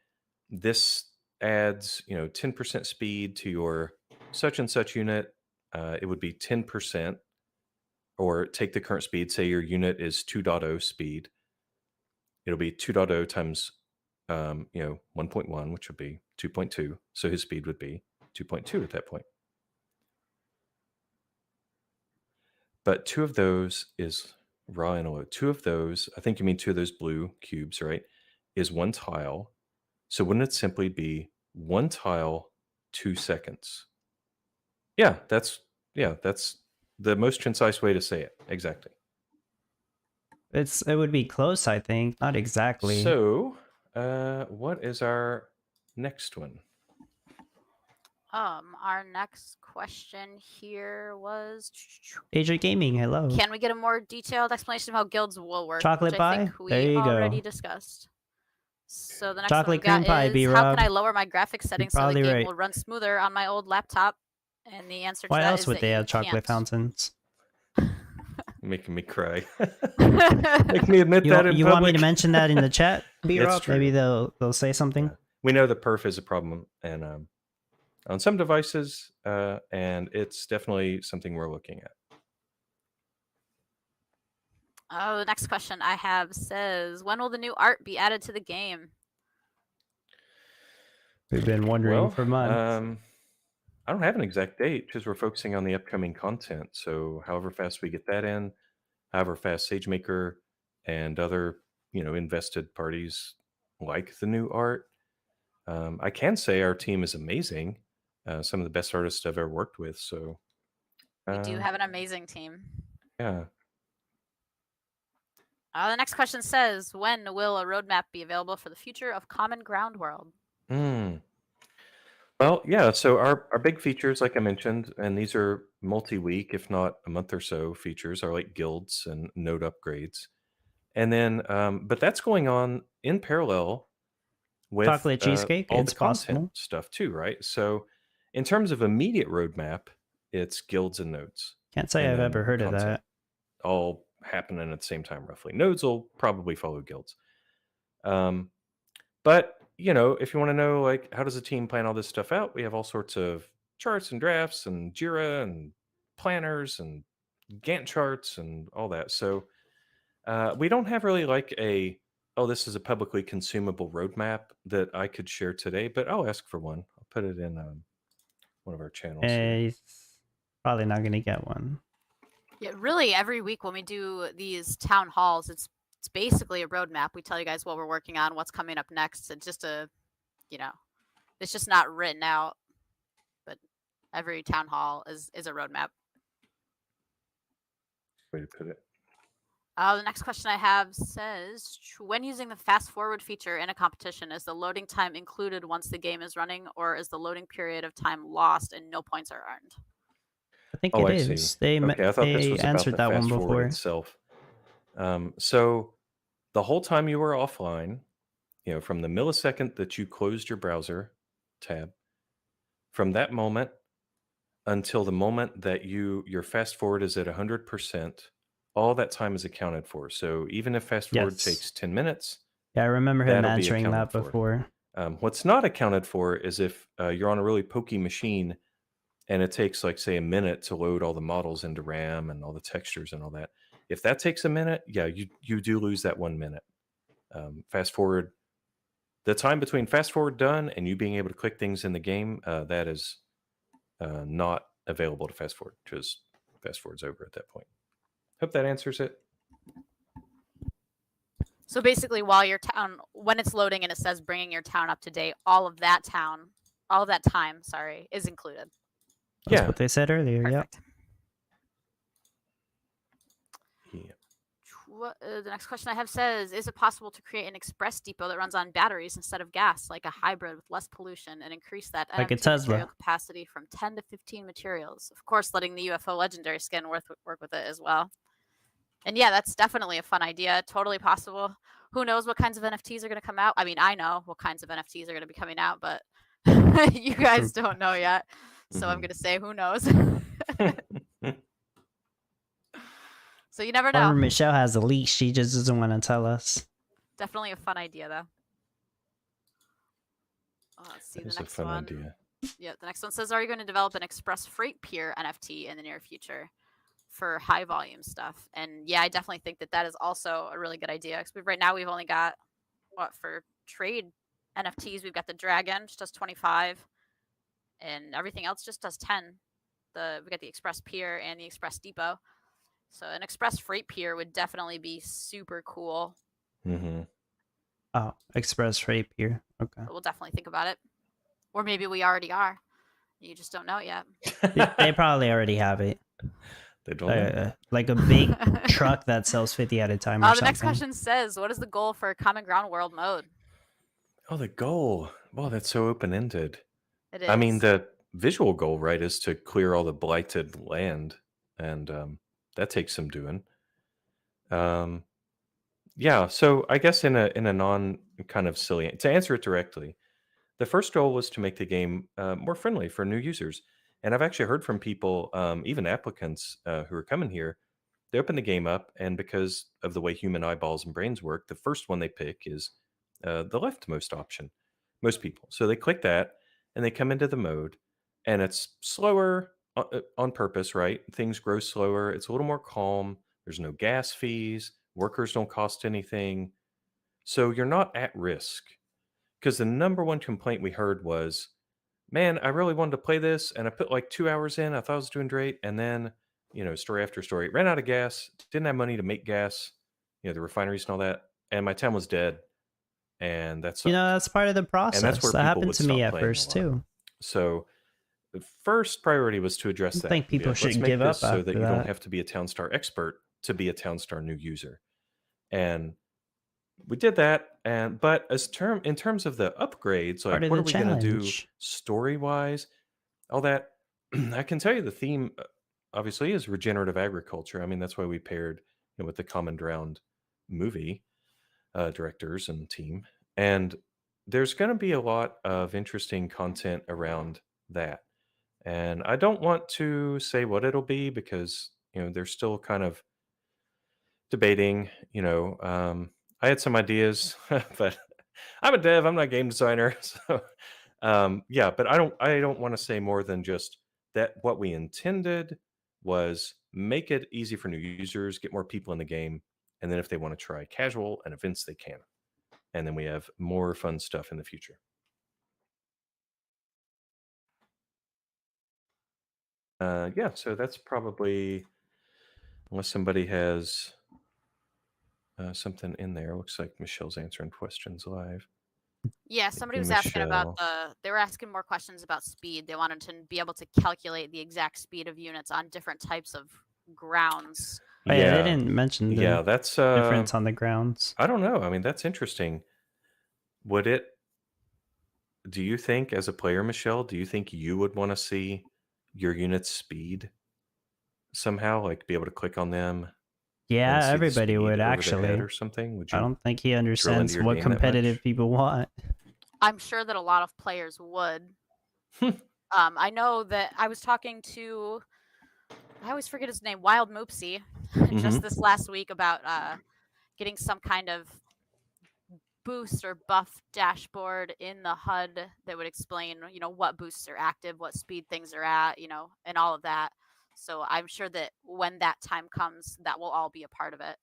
this adds 10% speed to your such and such unit, it would be 10%, or take the current speed, say your unit is 2.0 speed, it'll be 2.0 times 1.1, which would be 2.2, so his speed would be 2.2 at that point. But 2 of those is raw antelope. 2 of those, I think you mean 2 of those blue cubes, right, is 1 tile. So wouldn't it simply be 1 tile, 2 seconds? Yeah, that's the most concise way to say it. Exactly. It would be close, I think. Not exactly. So, what is our next one? Our next question here was, Asia Gaming, hello. can we get a more detailed explanation of how guilds will work? Chocolate which pie? I think we There you already go. discussed. So the next Chocolate one we got cream pie, is, how B-Rob. can I lower my graphics settings so the probably game right. will run smoother on my old laptop? And the answer to Why that else is would that they you have chocolate can't. fountains? Making me cry. Make me admit that in You want me public. to mention that in the chat, It's B-Rob? true. Maybe they'll say something. Yeah. We know the perf is a problem, and on some devices, and it's definitely something we're looking at. Oh, the next question I have says, when will the new art be added to the game? We've been wondering for months. I don't have an exact date because we're focusing on the upcoming content. So however fast we get that in, however fast SageMaker and other, invested parties like the new art. I can say our team is amazing. Some of the best artists I've ever worked with. So We do have an amazing team. yeah. The next question says, when will a roadmap be available for the future of Common Ground World? Well, yeah. So our big features, like I mentioned, and these are multi-week, if not a month or so features, are like guilds and node upgrades. And then, but that's going on in parallel with Chocolate cheesecake, all it's the content possible. stuff too, right? So, in terms of immediate roadmap, it's guilds and nodes. Can't say and I've then ever heard of content, that. all happening at the same time, roughly. Nodes will probably follow guilds. But if you want to know, like, how does a team plan all this stuff out, we have all sorts of charts and drafts and Jira and planners and Gantt charts and all that. So we don't have really like this is a publicly consumable roadmap that I could share today, but I'll ask for one. I'll put it in one of our channels here. He's probably not going to get one. Yeah, really, every week when we do these town halls, it's basically a roadmap. We tell you guys what we're working on, what's coming up next. It's just it's just not written out, but every town hall is a roadmap. Way to put it. The next question I have says, when using the fast forward feature in a competition, is the loading time included once the game is running, or is the loading period of time lost and no points are earned? I think Oh, it I is. see. They Okay, I thought this they was about answered the that one fast forward before. itself. So the whole time you were offline, from the millisecond that you closed your browser tab, from that moment until the moment that your fast forward is at 100%, all that time is accounted for. So even if fast forward Yes. takes 10 minutes, Yeah, I remember him that'll be answering that accounted for. before. What's not accounted for is if you're on a really pokey machine and it takes, like, say, a minute to load all the models into RAM and all the textures and all that. If that takes a minute, yeah, you do lose that 1 minute. Fast forward, the time between fast forward done and you being able to click things in the game, that is not available to fast forward because fast forward's over at that point. Hope that answers it. So basically, while your town, when it's loading and it says bringing your town up to date, all of that time, is included. That's what they said earlier. Perfect. Yeah. The next question I have says, is it possible to create an express depot that runs on batteries instead of gas, like a hybrid with less pollution, and increase that Like a NFT Tesla. material capacity from 10 to 15 materials? Of course, letting the UFO legendary skin work with it as well. And yeah, that's definitely a fun idea. Totally possible. Who knows what kinds of NFTs are going to come out? I mean, I know what kinds of NFTs are going to be coming out, but you guys don't know yet. So I'm going to say, who knows? So you never know. Or Michelle has a leak. She just doesn't want to tell us. Definitely a fun idea, though. Let's see That the is a next fun one. idea. Yeah, the next one says, are you going to develop an express freight pier NFT in the near future for high volume stuff? And yeah, I definitely think that is also a really good idea. Because right now we've only got, for trade NFTs, we've got the Dragon, which does 25, and everything else just does 10. We got the Express Pier and the Express Depot. So an Express Freight Pier would definitely be super cool. Mm-hmm. Oh, Express Freight Pier. Okay. But we'll definitely think about it. Or maybe we already are. You just don't know it yet. They probably already have it. They don't know. Like a big truck that sells 50 at a time or The something. next question says, what is the goal for Common Ground World mode? Oh, the goal. Well, that's so open-ended. It is. I mean, the visual goal, right, is to clear all the blighted land, and that takes some doing. Yeah, so I guess in a non kind of silly to answer it directly, the first goal was to make the game more friendly for new users, and I've actually heard from people, even applicants who are coming here. They open the game up, and because of the way human eyeballs and brains work, the first one they pick is the leftmost option. Most people, so they click that, and they come into the mode, and it's slower on purpose, right? Things grow slower. It's a little more calm. There's no gas fees. Workers don't cost anything. So you're not at risk. Because the number one complaint we heard was, man, I really wanted to play this and I put like 2 hours in. I thought I was doing great. And then, story after story, ran out of gas, didn't have money to make gas, the refineries and all that. And my town was dead. And that's That's part of the process. and that's where that people happened would to me stop at playing a first lot. too. So the first priority was to address I that. think people Let's should make give up this so after that you that. don't have to be a Town Star expert to be a Town Star new user. And we did that, but in terms of the upgrades, Part like of what the are we going to do challenge. story wise, all that. I can tell you the theme obviously is regenerative agriculture. I mean, that's why we paired with the Common Ground movie directors and team, and there's going to be a lot of interesting content around that. And I don't want to say what it'll be because they're still kind of debating. I had some ideas, but I'm a dev. I'm not a game designer, so yeah. But I don't want to say more than just that. What we intended was make it easy for new users, get more people in the game, and then if they want to try casual and events, they can. And then we have more fun stuff in the future. Yeah, so that's probably, unless somebody has something in there. Looks like Michelle's answering questions live. Yeah, somebody was asking about they were asking more questions about speed. They wanted to be able to calculate the exact speed of units on different types of grounds. Oh, yeah, they didn't mention the that's difference on the grounds. I don't know. I mean, that's interesting. Do you think, as a player, Michelle, do you think you would want to see your unit's speed somehow, like be able to click on them? Yeah, see the everybody speed would over their head actually. or something? Would I you? don't think he understands your what game that competitive much? people want. I'm sure that a lot of players would. I know that I was talking to, I always forget his name, Wild Moopsy, just this last week about getting some kind of boost or buff dashboard in the HUD that would explain, what boosts are active, what speed things are at, and all of that. So I'm sure that when that time comes, that will all be a part of it.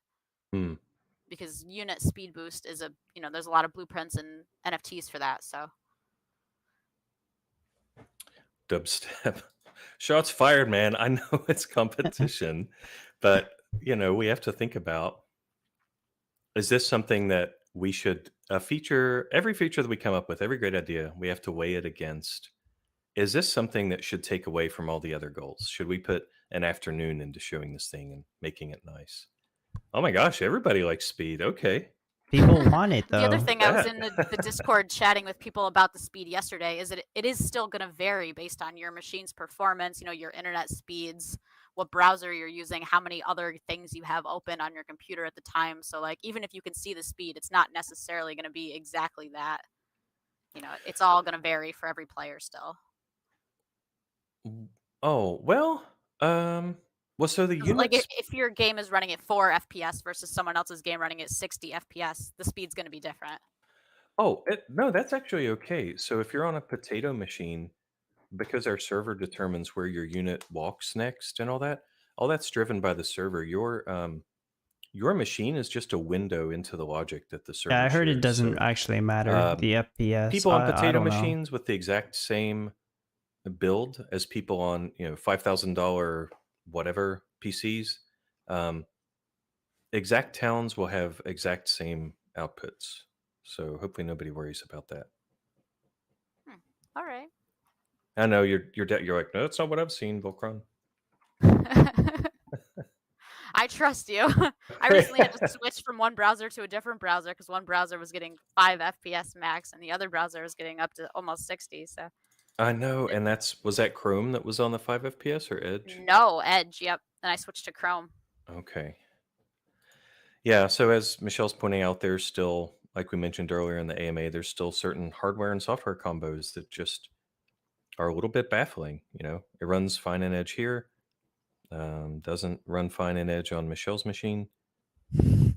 Because unit speed boost is there's a lot of blueprints and NFTs for that. So dubstep. Shots fired, man. I know it's competition, but we have to think about, is this something that we should every feature that we come up with, every great idea, we have to weigh it against, is this something that should take away from all the other goals? Should we put an afternoon into showing this thing and making it nice? Oh my gosh, everybody likes speed. Okay. People want it, though. The other thing, I was in the Discord chatting with people about the speed yesterday, is that it is still going to vary based on your machine's performance, your internet speeds, what browser you're using, how many other things you have open on your computer at the time. So like, even if you can see the speed, it's not necessarily going to be exactly that. It's all going to vary for every player still. Oh, well, so the units, like if your game is running at 4 FPS versus someone else's game running at 60 FPS, the speed's going to be different. Oh, no, that's actually okay. So if you're on a potato machine, because our server determines where your unit walks next and all that's driven by the server. Your machine is just a window into the logic that the server Yeah, I heard it shares. doesn't So, actually matter, the FPS. people on I potato don't know. machines with the exact same build as people on $5,000 whatever PCs, exact towns will have exact same outputs. So hopefully nobody worries about that. All right. I know you're like, no, that's not what I've seen, Volcron. trust you. I recently had to switch from one browser to a different browser because one browser was getting 5 FPS max and the other browser was getting up to almost 60. So I know, and was that Chrome that was on the 5 FPS or Edge? no, Edge. Yep. And I switched to Chrome. Okay. Yeah, so as Michelle's pointing out, there's still, like we mentioned earlier in the AMA, there's still certain hardware and software combos that just are a little bit baffling. It runs fine in Edge here, doesn't run fine in Edge on Michelle's machine.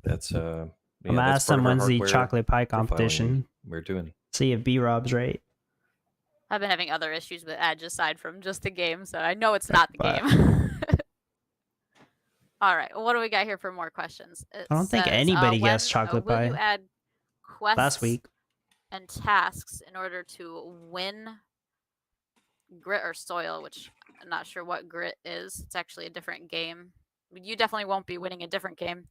That's I'm gonna ask them when's the chocolate pie competition. We're doing. See if B-Rob's right. I've been having other issues with Edge aside from just the game, so I know it's not the But- game. All right, what do we got here for more questions? I don't think anybody guessed chocolate will pie. you add quests Last week. and tasks in order to win grit or soil, which I'm not sure what grit is. It's actually a different game. You definitely won't be winning a different game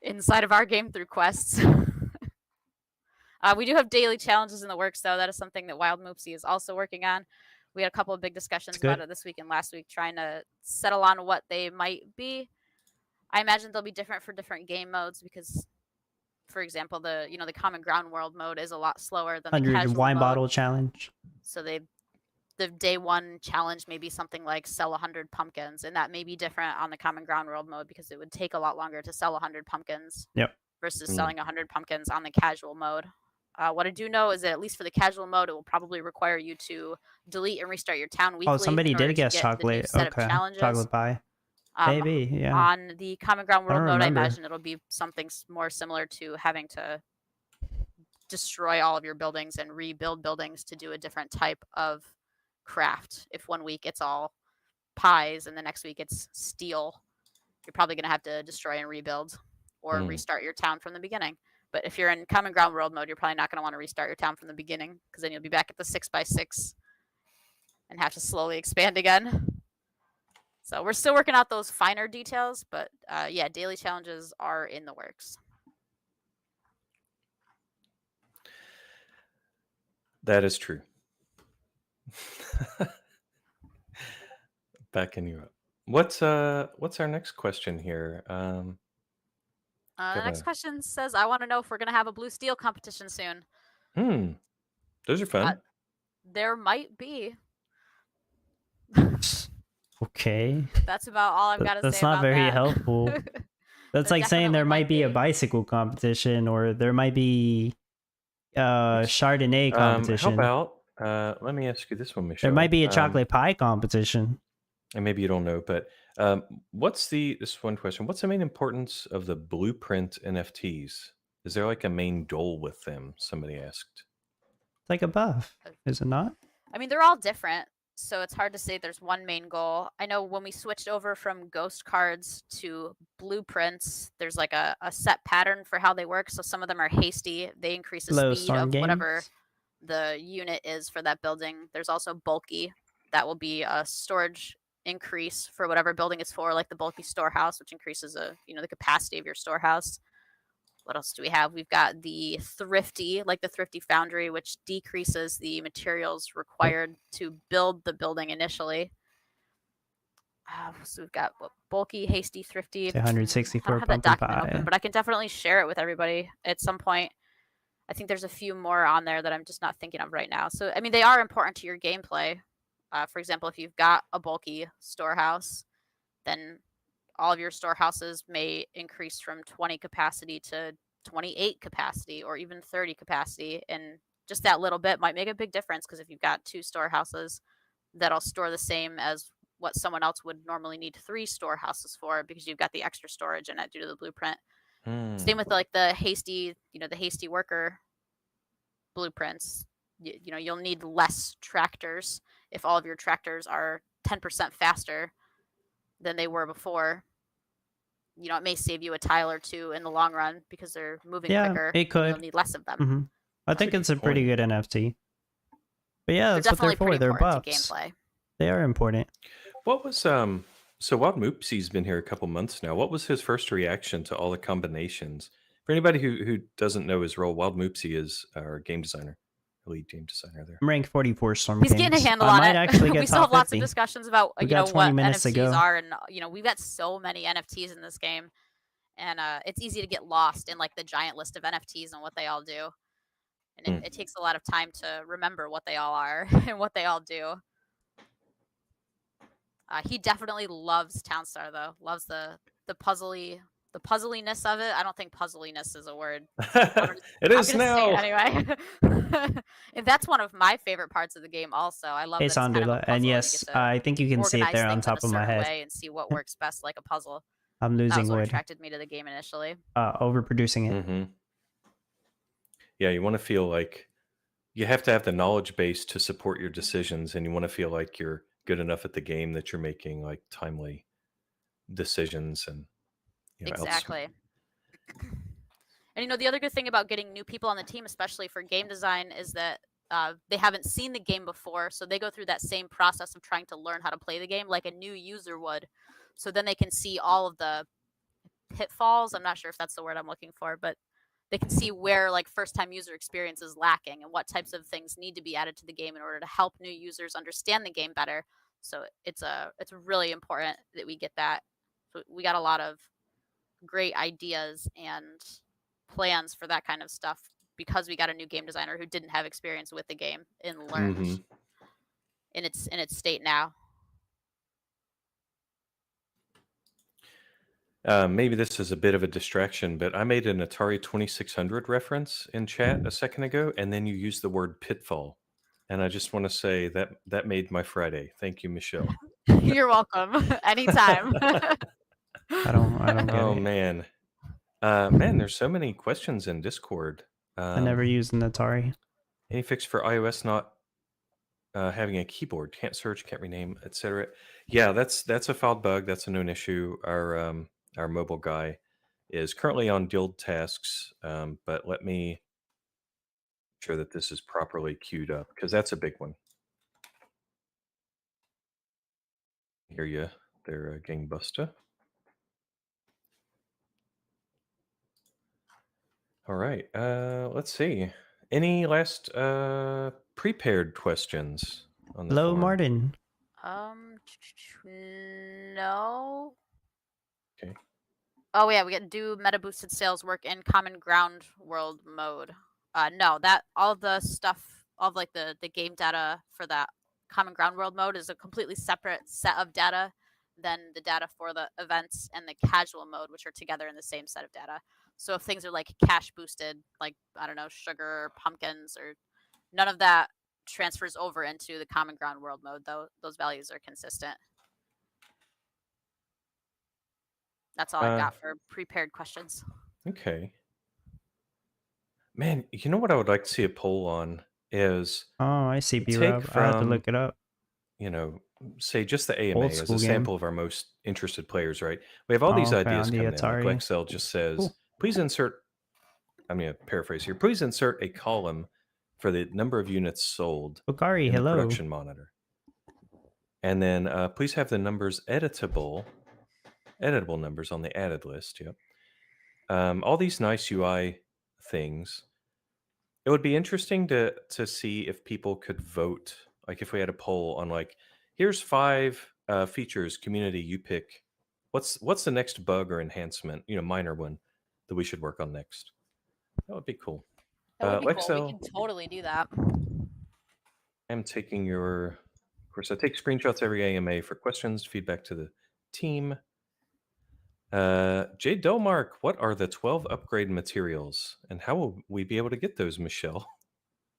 inside of our game through quests. We do have daily challenges in the works, though. That is something that Wild Moopsie is also working on. We had a couple of big discussions about it this week and last week, trying to settle on what they might be. I imagine they'll be different for different game modes because, for example, the common ground world mode is a lot slower than the 100 casual wine mode. bottle challenge. So the day one challenge may be something like sell 100 pumpkins, and that may be different on the common ground world mode because it would take a lot longer to sell 100 pumpkins. Yep. Versus selling 100 pumpkins on the casual mode. What I do know is that at least for the casual mode, it will probably require you to delete and restart your town weekly. Oh, somebody did guess chocolate. Okay, chocolate pie. Maybe, yeah. On the common ground world mode, remember. I imagine it'll be something more similar to having to destroy all of your buildings and rebuild buildings to do a different type of craft. If one week it's all pies and the next week it's steel, you're probably going to have to destroy and rebuild or restart your town from the beginning. But if you're in common ground world mode, you're probably not going to want to restart your town from the beginning because then you'll be back at the 6x6 and have to slowly expand again. So we're still working out those finer details, but yeah, daily challenges are in the works. That is true. Backing you up. What's our next question here? The next question says, I want to know if we're going to have a blue steel competition soon. Those are fun. There might be. Okay. That's about all I've got to say. That's not about very that. helpful. That's like saying there might be a bicycle competition or there might be Chardonnay competition. How about let me ask you this one, Michelle. There might be a chocolate pie competition. And maybe you don't know, but this one question. What's the main importance of the blueprint NFTs? Is there like a main goal with them? Somebody asked. It's like a buff, is it not? I mean, they're all different, so it's hard to say there's one main goal. I know when we switched over from ghost cards to blueprints, there's like a set pattern for how they work. So some of them are hasty. They increase the speed of whatever the unit is for that building. There's also bulky. That will be a storage increase for whatever building it's for, like the bulky storehouse, which increases the capacity of your storehouse. What else do we have? We've got the thrifty, like the thrifty foundry, which decreases the materials required to build the building initially. So we've got bulky, hasty, thrifty. 164 I don't have that document open, but I can definitely share it with everybody at some point. I think there's a few more on there that I'm just not thinking of right now. So, I mean, they are important to your gameplay. For example, if you've got a bulky storehouse, then all of your storehouses may increase from 20 capacity to 28 capacity or even 30 capacity. And just that little bit might make a big difference because if you've got 2 storehouses, that'll store the same as what someone else would normally need 3 storehouses for because you've got the extra storage in it due to the blueprint. Same with like the hasty worker blueprints. You'll need less tractors if all of your tractors are 10% faster than they were before. It may save you a tile or 2 in the long run because they're moving quicker. It could. You'll need less of them. Mm-hmm. I think it's a pretty good NFT. But yeah, that's what they're for. They're buffs. Gameplay. They are important. What was so Wild Moopsie's been here a couple months now. What was his first reaction to all the combinations? For anybody who doesn't know his role, Wild Moopsie is our game designer. lead game designer there. I'm ranked 44 Storm He's Games. getting a handle I on might it. actually get We still top have lots of 50. discussions about We you got know 20 what minutes to NFTs go. are, and we've got so many NFTs in this game, and it's easy to get lost in like the giant list of NFTs and what they all do, and it takes a lot of time to remember what they all are and what they all do. He definitely loves Townstar though. Loves the puzzliness of it. I don't think puzzliness is a word. It is I'm gonna now. say it anyway. And that's one of my favorite parts of the game. Also, I love Hey, that it's kind of a Sandula. puzzle. And You yes, get to I think you can see it organize there on things in top a of my certain head. way and see what works best like a puzzle. I'm That losing was what wood. attracted me to the game initially. Overproducing it. Mm-hmm. Yeah, you want to feel like you have to have the knowledge base to support your decisions, and you want to feel like you're good enough at the game that you're making like timely decisions and Exactly. And the other good thing about getting new people on the team, especially for game design, is that they haven't seen the game before, so they go through that same process of trying to learn how to play the game like a new user would. So then they can see all of the pitfalls. I'm not sure if that's the word I'm looking for, but they can see where like first-time user experience is lacking and what types of things need to be added to the game in order to help new users understand the game better. So it's really important that we get that. So we got a lot of great ideas and plans for that kind of stuff because we got a new game designer who didn't have experience with the game and learned in its state now. Maybe this is a bit of a distraction, but I made an Atari 2600 reference in chat a second ago, and then you used the word pitfall. And I just want to say that made my Friday. Thank you, Michelle. You're welcome. Anytime. I don't get Oh, it. man. Man, there's so many questions in Discord. I never used an Atari. Any fix for iOS not having a keyboard? Can't search, can't rename, etc. Yeah, that's a filed bug. That's a known issue. Our mobile guy is currently on guild tasks, but let me make sure that this is properly queued up because that's a big one. Hear you there, Gangbuster. All right, let's see. Any last prepared questions on the Hello, forum? Martin. No. Okay. Oh yeah, we get do meta boosted sales work in common ground world mode. No, that all the stuff, all of like the game data for that common ground world mode is a completely separate set of data than the data for the events and the casual mode, which are together in the same set of data. So if things are like cash boosted, like I don't know, sugar or pumpkins, or none of that transfers over into the common ground world mode, though those values are consistent. That's all I've got for prepared questions. Okay. Man, you know what I would like to see a poll on is Oh, I see, you B-Rub. take I have to from, look it up. say just the AMA Old as school a game. sample of our most interested players, right? We have all these Oh, okay, ideas on the coming in. Like Atari. Lexel just says, Cool. please insert, I'm going to paraphrase here, please insert a column for the number of units sold Okari, in the hello. production monitor. And then please have the numbers editable numbers on the added list. Yep. All these nice UI things. It would be interesting to see if people could vote, like if we had a poll on like, here's 5 features, community, you pick. What's the next bug or enhancement, minor one that we should work on next? That would be cool. That would be cool. Lexel, We can totally do that. I'm taking of course, I take screenshots every AMA for questions, feedback to the team. Jay Delmark, what are the 12 upgrade materials and how will we be able to get those, Michelle?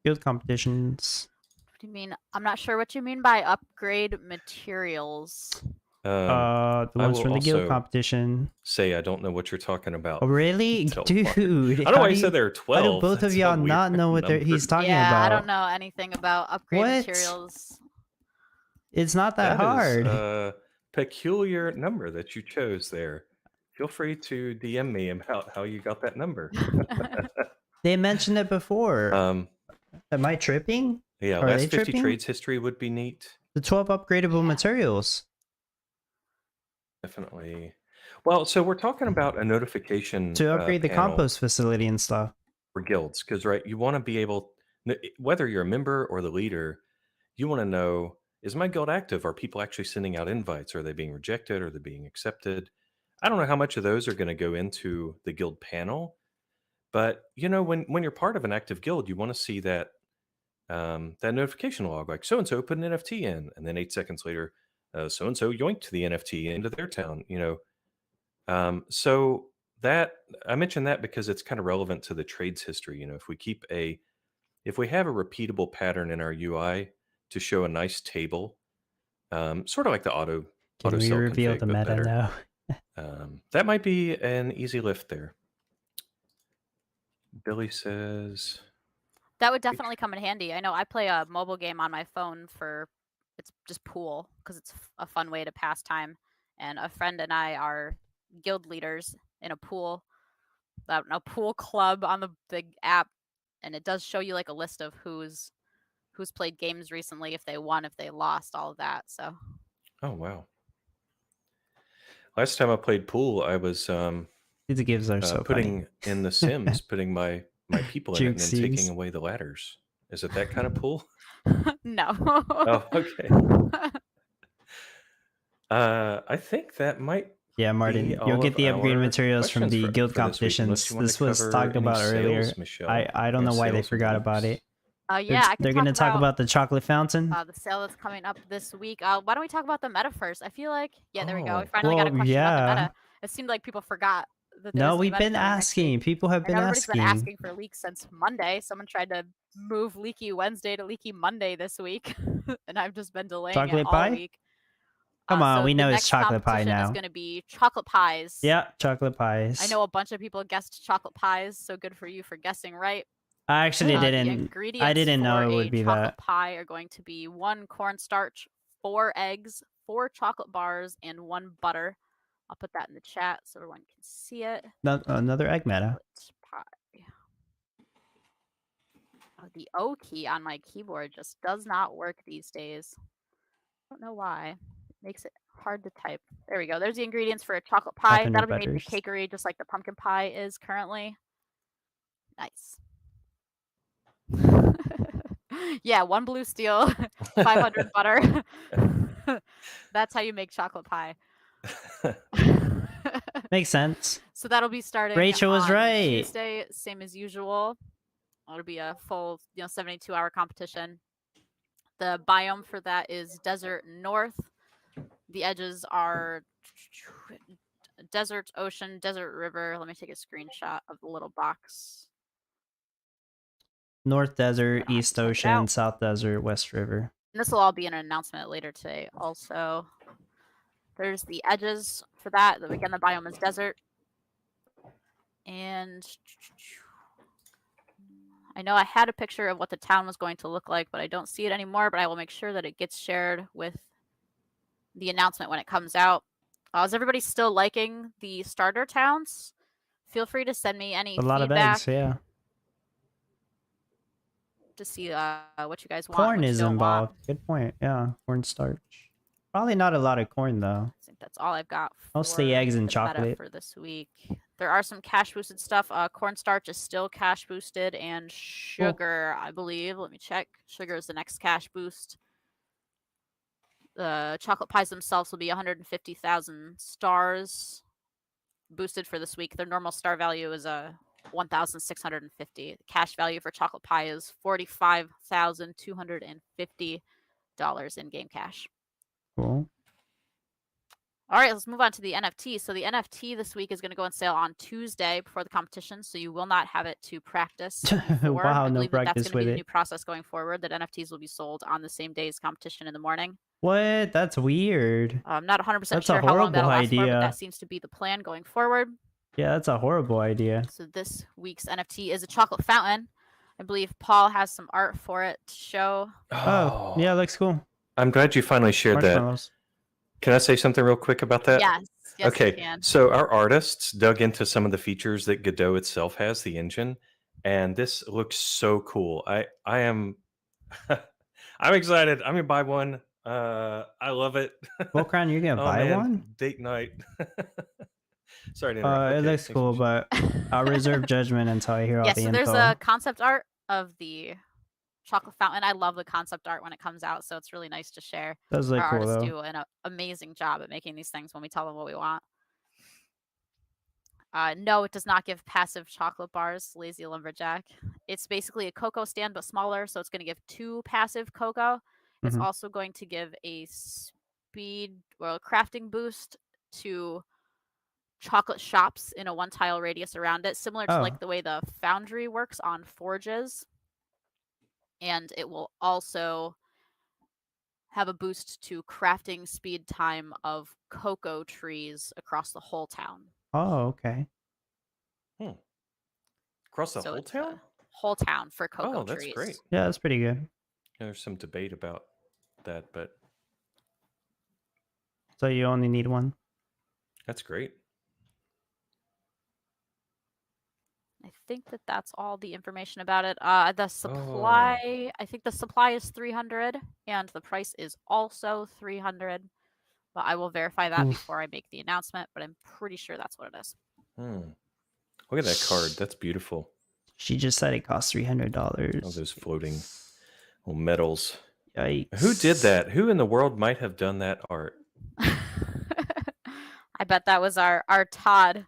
Guild competitions. What do you mean? I'm not sure what you mean by upgrade materials. The ones from the guild competition. Say I don't know what you're talking about. Oh, really? Dude. I don't know why you said there are 12. How do both of y'all not know what he's talking yeah, about? I don't know anything about upgrade materials. It's not that hard. That is a peculiar number that you chose there. Feel free to DM me about how you got that number. They mentioned it before. Am I tripping? Yeah, Are last 50 tripping? trades history would be neat. The 12 upgradable materials. Definitely. Well, so we're talking about a notification To upgrade the panel compost facility and stuff. for guilds, because right, you want to be able, Whether you're a member or the leader, you want to know, is my guild active? Are people actually sending out invites? Are they being rejected? Are they being accepted? I don't know how much of those are going to go into the guild panel, but when you're part of an active guild, you want to see that that notification log, like so and so put an NFT in, and then 8 seconds later, so and so yoinked the NFT into their town. So that I mentioned that because it's kind of relevant to the trades history. If we have a repeatable pattern in our UI to show a nice table, sort of like the Can auto we sell reveal config, the but meta better. now? That might be an easy lift there. Billy says, That would definitely come in handy. I know I play a mobile game on my phone it's just pool because it's a fun way to pass time. And a friend and I are guild leaders in a pool club on the big app, and it does show you like a list of who's played games recently, if they won, if they lost, all of that. So oh wow. Last time I played pool, I was These games are so putting funny. in the Sims, putting my people in it, and then taking Jukesies. away the ladders. Is it that kind of pool? no. Oh, okay. I think that might Yeah, be Martin, you'll all get of the upgrade our materials from questions the guild for this week, unless competitions. you want This to was cover talked any about earlier. sales, Michelle. I don't We know have why they sales and forgot about leaks. it. Yeah, I They're can gonna talk about the chocolate fountain. the sale that's coming up this week. Why don't we talk about the meta first? I feel like there we go. We Oh, finally got a Well, question about the yeah. meta. It seemed like people forgot that there No, was a new we've meta been coming next week. asking. People have I been know everybody's been asking. asking for leaks since Monday. Someone tried to move Leaky Wednesday to Leaky Monday this week, and I've just been delaying it Chocolate all pie? week. Come on, So we the know it's next chocolate pie competition is now. going to be chocolate pies. Yeah, chocolate pies. I know a bunch of people guessed chocolate pies, so good for you for guessing right. I actually The didn't. ingredients I didn't know for it a would be chocolate that. pie are going to be 1 cornstarch, 4 eggs, 4 chocolate bars, and 1 butter. I'll put that in the chat so everyone can see it. Another egg meta. Chocolate pie. The O key on my keyboard just does not work these days. I don't know why. It makes it hard to type. There we go. There's the ingredients for a chocolate pie. 500 That'll be made in the butters. cakery, just like the pumpkin pie is currently. Nice. Yeah, 1 blue steel, 500 butter. That's how you make chocolate pie. Makes sense. So that'll be starting Rachel was on right. Tuesday, same as usual. It'll be a full 72-hour competition. The biome for that is Desert North. The edges are Desert Ocean, Desert River. Let me take a screenshot of the little box. North Desert, Then I'll East type it Ocean, out. South Desert, West River. And this will all be an announcement later today also. There's the edges for that. Again, the biome is desert. And I know I had a picture of what the town was going to look like, but I don't see it anymore. But I will make sure that it gets shared with the announcement when it comes out. Is everybody still liking the starter towns? Feel free to send me any A lot of feedback eggs, yeah. to see what you guys want. Corn what you is don't involved. Want. Good point. Yeah, cornstarch. Probably not a lot of corn though. I think that's all I've got for Mostly eggs and the meta chocolate. for this week. There are some cash boosted stuff. Cornstarch is still cash boosted, and sugar, I believe. Let me check. Sugar is the next cash boost. The chocolate pies themselves will be 150,000 stars boosted for this week. Their normal star value is 1,650. The cash value for chocolate pie is $45,250 in game cash. Cool. All right, let's move on to the NFT. So the NFT this week is going to go on sale on Tuesday before the competition, so you will not have it to practice before. Wow, I no believe that's practice going to be with the it. new process going forward, that NFTs will be sold on the same day as competition in the morning. What? That's weird. I'm not 100% That's sure a how long that'll horrible last for, but idea. that seems to be the plan going forward. Yeah, that's a horrible idea. So this week's NFT is a chocolate fountain. I believe Paul has some art for it to show. Oh, yeah, looks cool. I'm glad you finally shared that. Marshmallows. Can I say something real quick about that? Yes, you Okay, can. so our artists dug into some of the features that Godot itself has, the engine, and this looks so cool. I am I'm excited. I'm gonna buy one. I love it. Volcron, you're gonna Oh buy man, one? date night. Sorry to interrupt. It Okay, looks thanks, cool, Michelle. but I'll reserve judgment until I hear all Yeah, the so info. there's a concept art of the chocolate fountain. I love the concept art when it comes out, so it's really nice to share. That's Our really cool artists though. do an amazing job at making these things when we tell them what we want. No, it does not give passive chocolate bars, Lazy Lumberjack. It's basically a cocoa stand but smaller, so it's going to give 2 passive cocoa. It's Mhm. also going to give a speed or crafting boost to chocolate shops in a 1-tile radius around it, similar to Oh. like the way the foundry works on forges. And it will also have a boost to crafting speed time of cocoa trees across the whole town. Oh, okay. Across the So whole it's town? whole town for cocoa Oh, that's trees. great. Yeah, that's pretty good. Yeah, there's some debate about that, but So you only need one. that's great. I think that that's all the information about it. The supply, I think the supply is 300 and the price is also 300. But I will verify that Oof. before I make the announcement, but I'm pretty sure that's what it is. Look at that card. That's beautiful. She just said it costs $300. All those floating little medals. Yikes. Who did that? Who in the world might have done that art? I bet that was our Todd.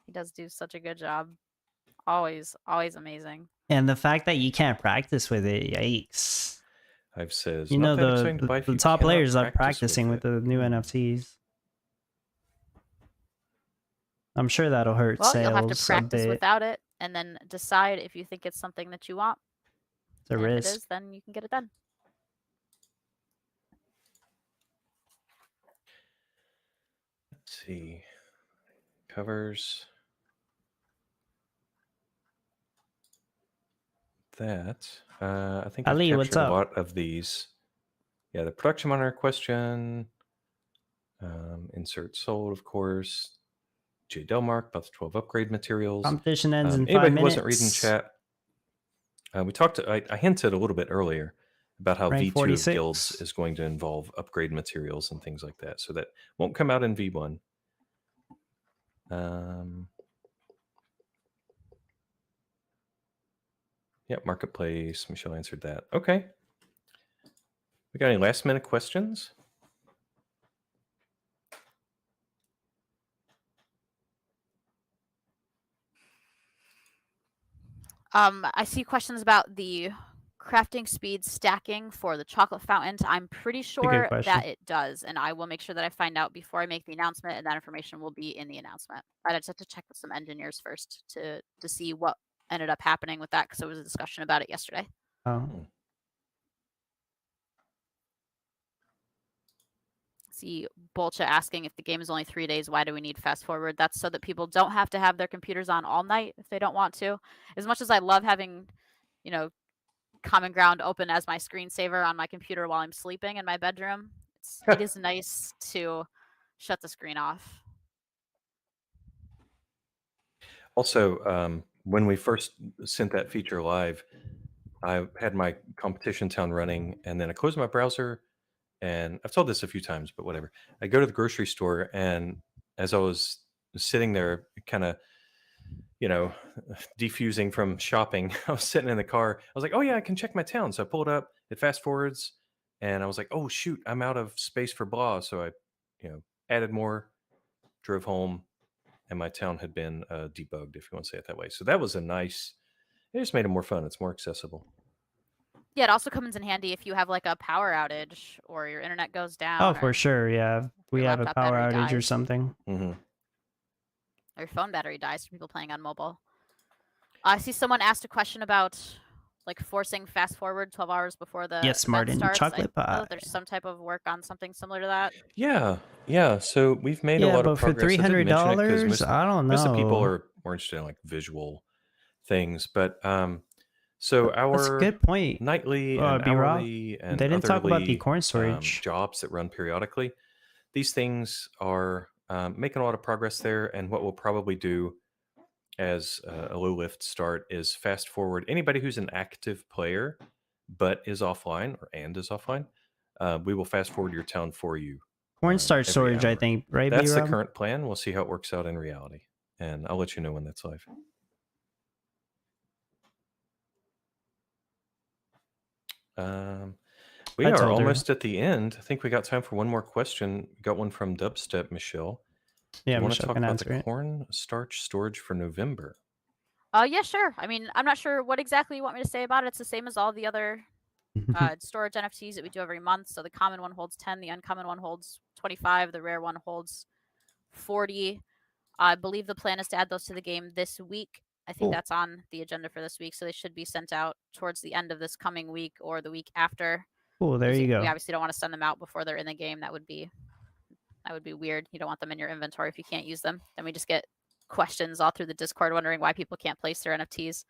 He does do such a good job. Always amazing. And the fact that you can't practice with it, yikes. I've says, You not know, that exciting to buy if the you top cannot players are practice practicing with it. the new NFTs. I'm sure that'll hurt Well, sales you'll have to practice a bit. without it and then decide if you think it's something that you want. It's a And if it risk. is, then you can get it done. Let's see. Covers. That. I think I've Ali, what's captured a up? lot of these. Yeah, the production monitor question. Insert sold, of course. J. Delmark about the 12 upgrade materials. Competition ends in 5 Anybody who minutes. wasn't reading chat, we talked. I hinted a little bit earlier about how Rank V2 of 46. guilds is going to involve upgrade materials and things like that. So that won't come out in V1. Yep, marketplace. Michelle answered that. Okay. We got any last minute questions? I see questions about the crafting speed stacking for the chocolate fountain. I'm pretty sure question. that it does, and I will make sure that I find out before I make the announcement, and that information will be in the announcement. I just have to check with some engineers first to see what ended up happening with that, because there was a discussion about it yesterday. Oh. See Bolcha asking, if the game is only 3 days, why do we need fast forward? That's so that people don't have to have their computers on all night if they don't want to. As much as I love having, you know, Common Ground open as my screensaver on my computer while I'm sleeping in my bedroom, it is nice to shut the screen off. Also, when we first sent that feature live, I had my competition town running, and then I closed my browser, and I've told this a few times, but whatever. I go to the grocery store, and as I was sitting there, kind of, defusing from shopping, I was sitting in the car. I was like, oh yeah, I can check my town. So I pulled up, it fast forwards, and I was like, oh shoot, I'm out of space for blah. So I, added more, drove home, and my town had been debugged, if you want to say it that way. So that was a nice, it just made it more fun. It's more accessible. Yeah, it also comes in handy if you have like a power outage or your internet goes down. Oh, for sure. Yeah. We have a laptop power battery outage or dies. something. Mm-hmm. Or your phone battery dies for people playing on mobile. I see someone asked a question about like forcing fast forward 12 hours before the Yes, event Martin. starts. Chocolate I know pie. that there's some type of work on something similar to that. Yeah. So we've made a lot but of for progress. I didn't mention it 'cause $300, I don't know. most of the people are more interested in like visual things, but so That's a our good point. nightly and B-Rock, hourly and they didn't talk about the otherly, corn storage. jobs that run periodically, these things are making a lot of progress there. And what we'll probably do as a low lift start is fast forward anybody who's an active player but is offline we will fast forward your town for you. Cornstarch every storage, I hour. think, right? That's the B-Rob? current plan. We'll see how it works out in reality, and I'll let you know when that's live. We I are told her. almost at the end. I think we got time for one more question. Got one from Dubstep Michelle. Do Yeah, you want to Michelle talk can about answer the it. cornstarch storage for November? Yeah, sure. I mean, I'm not sure what exactly you want me to say about it. It's the same as all the other storage NFTs that we do every month. So the common one holds 10, the uncommon one holds 25, the rare one holds 40. I believe the plan is to add those to the game this week. I think Cool. that's on the agenda for this week, so they should be sent out towards the end of this coming week or the week after. Cool, there you We go. obviously don't want to send them out before they're in the game. That would be weird. You don't want them in your inventory if you can't use them. Then we just get questions all through the Discord wondering why people can't place their NFTs.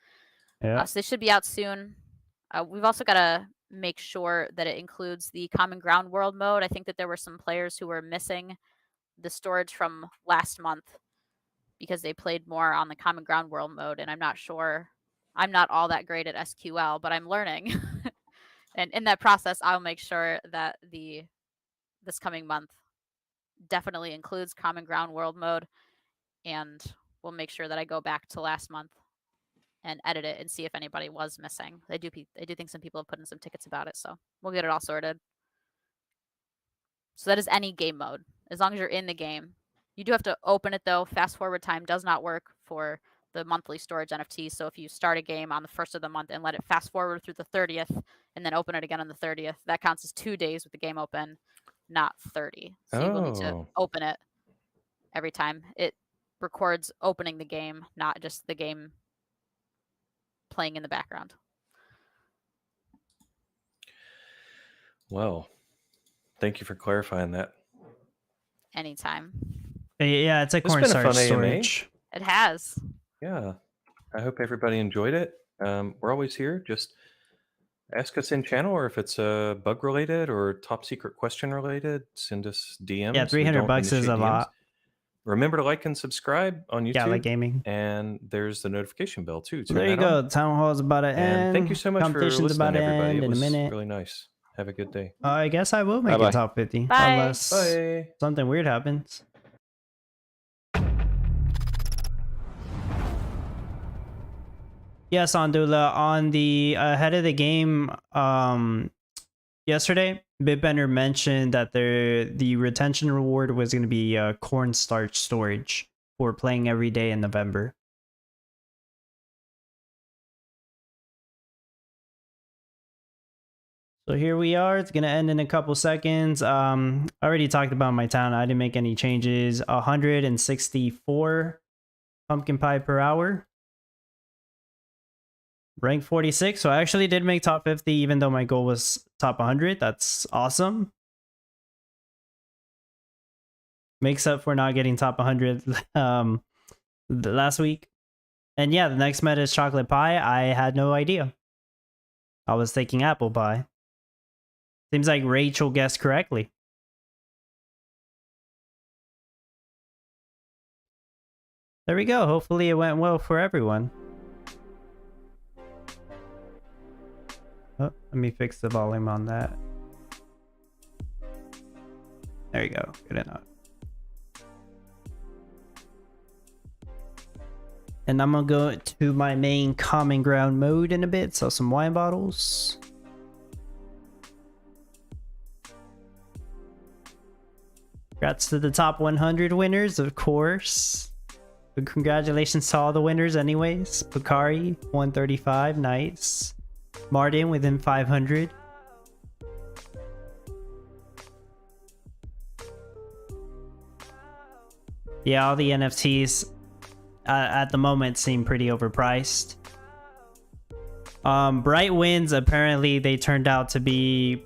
Yeah. So they should be out soon. We've also got to make sure that it includes the Common Ground World mode. I think that there were some players who were missing the storage from last month because they played more on the Common Ground World mode, and I'm not sure. I'm not all that great at SQL, but I'm learning. And in that process, I'll make sure that this coming month definitely includes Common Ground World mode, and we'll make sure that I go back to last month and edit it and see if anybody was missing. I do think some people have put in some tickets about it, so we'll get it all sorted. So that is any game mode, as long as you're in the game. You do have to open it though. Fast forward time does not work for the monthly storage NFTs. So if you start a game on the 1st of the month and let it fast forward through the 30th and then open it again on the 30th, that counts as 2 days with the game open, not 30. So you will need to open it every time. It records opening the game, not just the game playing in the background. Well, thank you for clarifying that. Anytime. Yeah, it's a It's been a cornstarch fun AMA. storage. It has. Yeah. I hope everybody enjoyed it. We're always here. Just ask us in channel, or if it's bug related or top secret question related, send us DMs. Yeah, 300 bucks is a DMs. lot. Remember to like and subscribe on YouTube. Gala Gaming. And there's the notification bell too. So there you go. Town hall's about to end. And thank you so much for Competition's listening, about to everybody. end It in a was minute. really nice. Have a good day. I guess I will make Bye-bye. it top 50. Bye. Unless Bye. something weird happens. Yes, Andula, on the ahead of the game yesterday, Bitbender mentioned that the retention reward was going to be cornstarch storage for playing every day in November. So here we are. It's going to end in a couple seconds. I already talked about my town. I didn't make any changes. 164 pumpkin pie per hour. Rank 46. So I actually did make top 50 even though my goal was top 100. That's awesome. Makes up for not getting top 100 the last week. And yeah, the next meta is chocolate pie. I had no idea. I was thinking apple pie. Seems like Rachel guessed correctly. There we go. Hopefully it went well for everyone. Oh, let me fix the volume on that. There you go. Good enough. And I'm gonna go to my main common ground mode in a bit. Sell some wine bottles. Congrats to the top 100 winners, of course. But congratulations to all the winners anyways. Pukari, 135, nice. Martin within 500. Yeah, all the NFTs at the moment seem pretty overpriced. Bright Winds, apparently they turned out to be,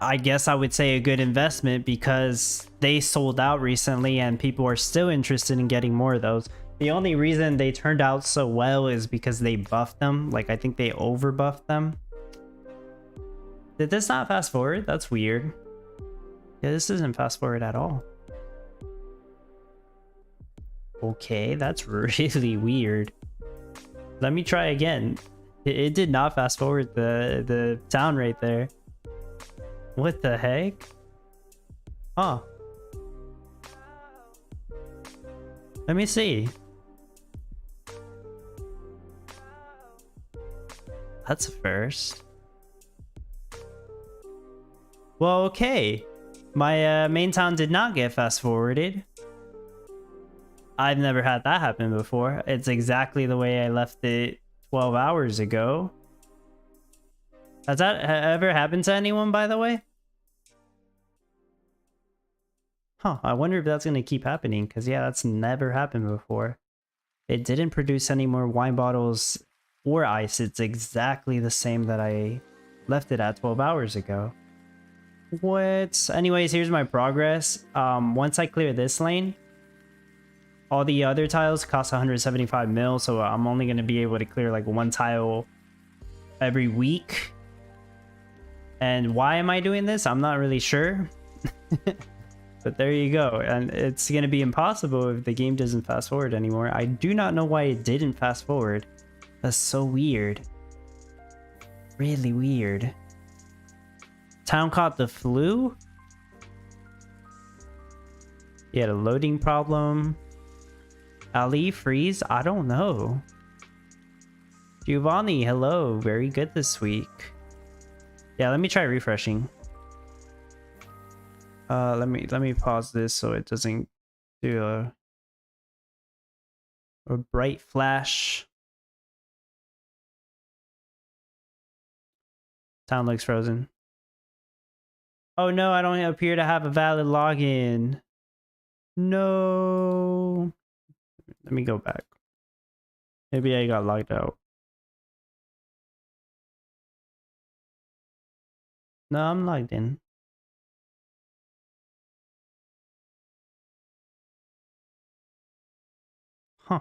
I guess I would say, a good investment because they sold out recently and people are still interested in getting more of those. The only reason they turned out so well is because they buffed them. Like, I think they over buffed them. Did this not fast forward? That's weird. Yeah, this isn't fast forward at all. Okay, that's really weird. Let me try again. It did not fast forward the town right there. What the heck? Huh. Let me see. That's a first. Well, okay. My main town did not get fast forwarded. I've never had that happen before. It's exactly the way I left it 12 hours ago. Has that ever happened to anyone, by the way? Huh, I wonder if that's going to keep happening, because yeah, that's never happened before. It didn't produce any more wine bottles or ice. It's exactly the same that I left it at 12 hours ago. What? Anyways, here's my progress. Once I clear this lane, all the other tiles cost 175 mil, so I'm only going to be able to clear like one tile every week. And why am I doing this? I'm not really sure. But there you go. And it's going to be impossible if the game doesn't fast forward anymore. I do not know why it didn't fast forward. That's so weird. Really weird. Town caught the flu? He had a loading problem. Ali freeze? I don't know. Giovanni, hello. Very good this week. Yeah, let me try refreshing. Let me pause this so it doesn't do a bright flash. Town looks frozen. Oh no, I don't appear to have a valid login. No. Let me go back. Maybe I got logged out. No, I'm logged in. Huh.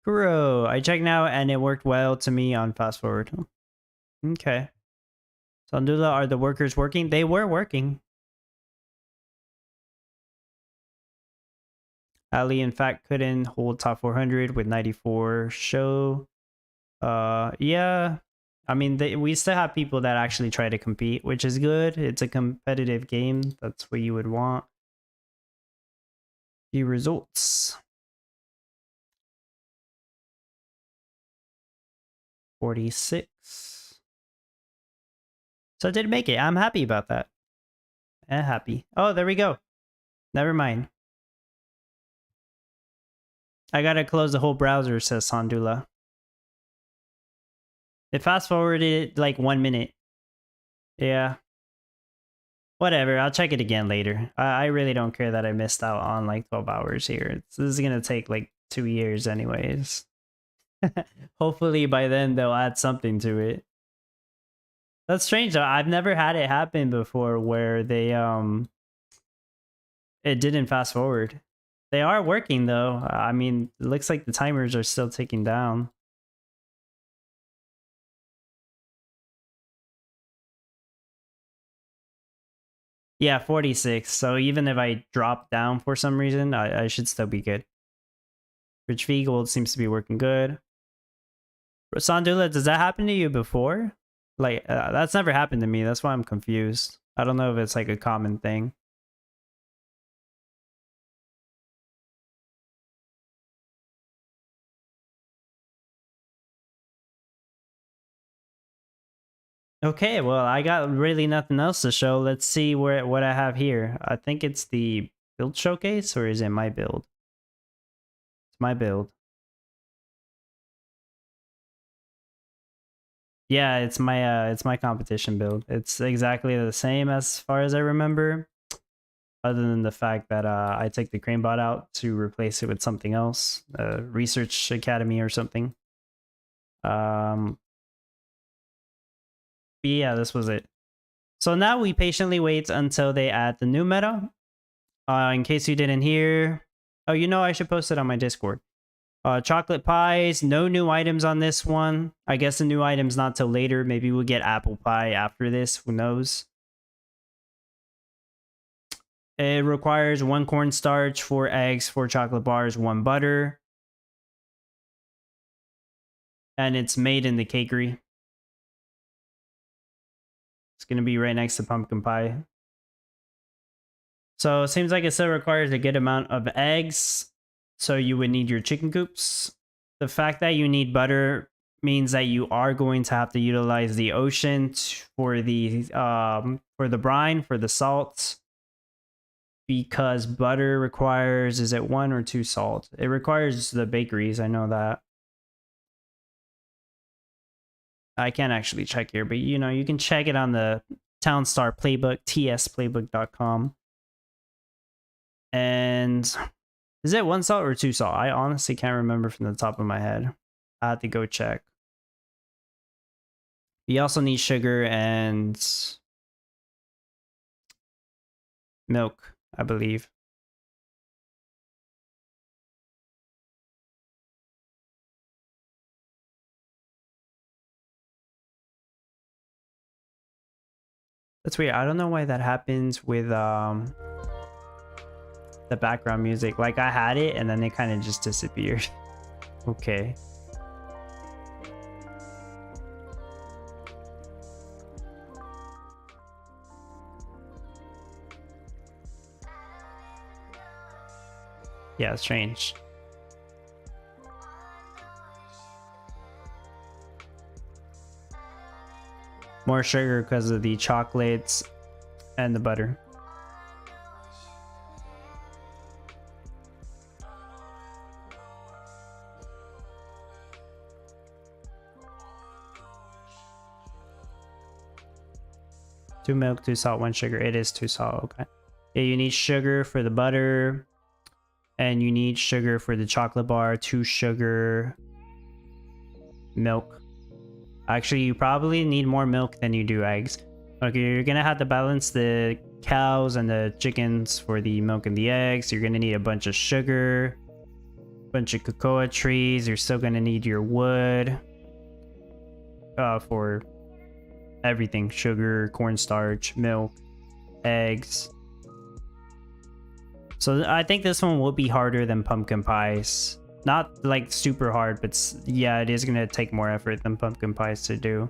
Bro, I checked now and it worked well to me on fast forward. Okay. Sandula, are the workers working? They were working. Ali, in fact, couldn't hold top 400 with 94 show. Yeah. I mean, we still have people that actually try to compete, which is good. It's a competitive game. That's what you would want. The results. 46. So I did make it. I'm happy about that. Happy. Oh, there we go. Never mind. I gotta close the whole browser, says Sandula. It fast forwarded like 1 minute. Yeah. Whatever, I'll check it again later. I really don't care that I missed out on like 12 hours here. This is gonna take like 2 years anyways. Hopefully by then they'll add something to it. That's strange though. I've never had it happen before where they it didn't fast forward. They are working though. I mean, it looks like the timers are still ticking down. Yeah, 46. So even if I drop down for some reason, I should still be good. Rich V Gold seems to be working good. Sandula, does that happen to you before? Like, that's never happened to me. That's why I'm confused. I don't know if it's like a common thing. Okay, well, I got really nothing else to show. Let's see what I have here. I think it's the build showcase, or is it my build? It's my build. Yeah, it's my competition build. It's exactly the same as far as I remember, other than the fact that I take the crane bot out to replace it with something else, research academy or something. Yeah, this was it. So now we patiently wait until they add the new meta. In case you didn't hear, oh, you know, I should post it on my Discord. Chocolate pies, no new items on this one. I guess the new item's not till later. Maybe we'll get apple pie after this. Who knows? It requires 1 cornstarch, 4 eggs, 4 chocolate bars, 1 butter. And it's made in the cakery. It's going to be right next to pumpkin pie. So it seems like it still requires a good amount of eggs. So you would need your chicken coops. The fact that you need butter means that you are going to have to utilize the ocean for the brine, for the salts, because butter requires, is it 1 or 2 salt? It requires the bakeries, I know that. I can't actually check here, but you know, you can check it on the Townstar playbook, tsplaybook.com. And is it 1 salt or 2 salt? I honestly can't remember from the top of my head. I have to go check. You also need sugar and milk, I believe. That's weird. I don't know why that happens with the background music. Like I had it and then it kind of just disappeared. Okay. Yeah, strange. More sugar because of the chocolates and the butter. Two milk, 2 salt, 1 sugar. It is 2 salt. Okay. Yeah, you need sugar for the butter, and you need sugar for the chocolate bar. 2 sugar, milk. Actually, you probably need more milk than you do eggs. Okay, you're gonna have to balance the cows and the chickens for the milk and the eggs. You're gonna need a bunch of sugar, bunch of cocoa trees. You're still gonna need your wood for everything: sugar, cornstarch, milk, eggs. So I think this one will be harder than pumpkin pies. Not like super hard, but yeah, it is gonna take more effort than pumpkin pies to do.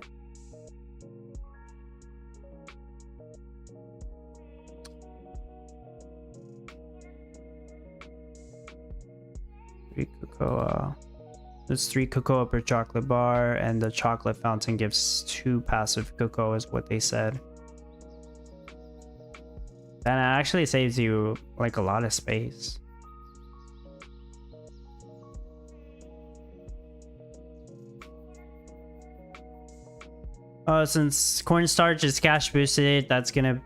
Three cocoa. There's 3 cocoa per chocolate bar, and the chocolate fountain gives 2 passive cocoa, is what they said. And it actually saves you like a lot of space. Since cornstarch is cash boosted, that's gonna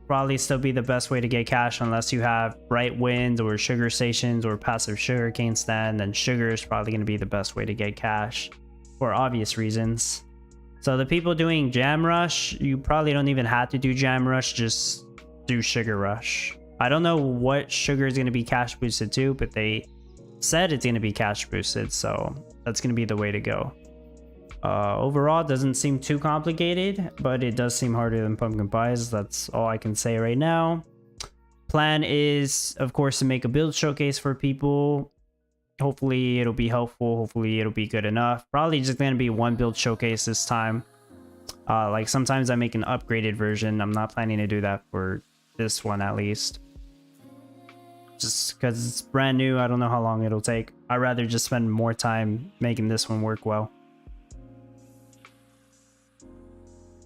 probably still be the best way to get cash unless you have bright winds or sugar stations or passive sugarcane stand. Then sugar is probably gonna be the best way to get cash for obvious reasons. So the people doing Jam Rush, you probably don't even have to do Jam Rush, just do Sugar Rush. I don't know what sugar is gonna be cash boosted to, but they said it's gonna be cash boosted, so that's gonna be the way to go. Overall, it doesn't seem too complicated, but it does seem harder than pumpkin pies. That's all I can say right now. Plan is, of course, to make a build showcase for people. Hopefully it'll be helpful. Hopefully it'll be good enough. Probably just gonna be 1 build showcase this time. Like sometimes I make an upgraded version. I'm not planning to do that for this one at least. Just because it's brand new, I don't know how long it'll take. I'd rather just spend more time making this one work well.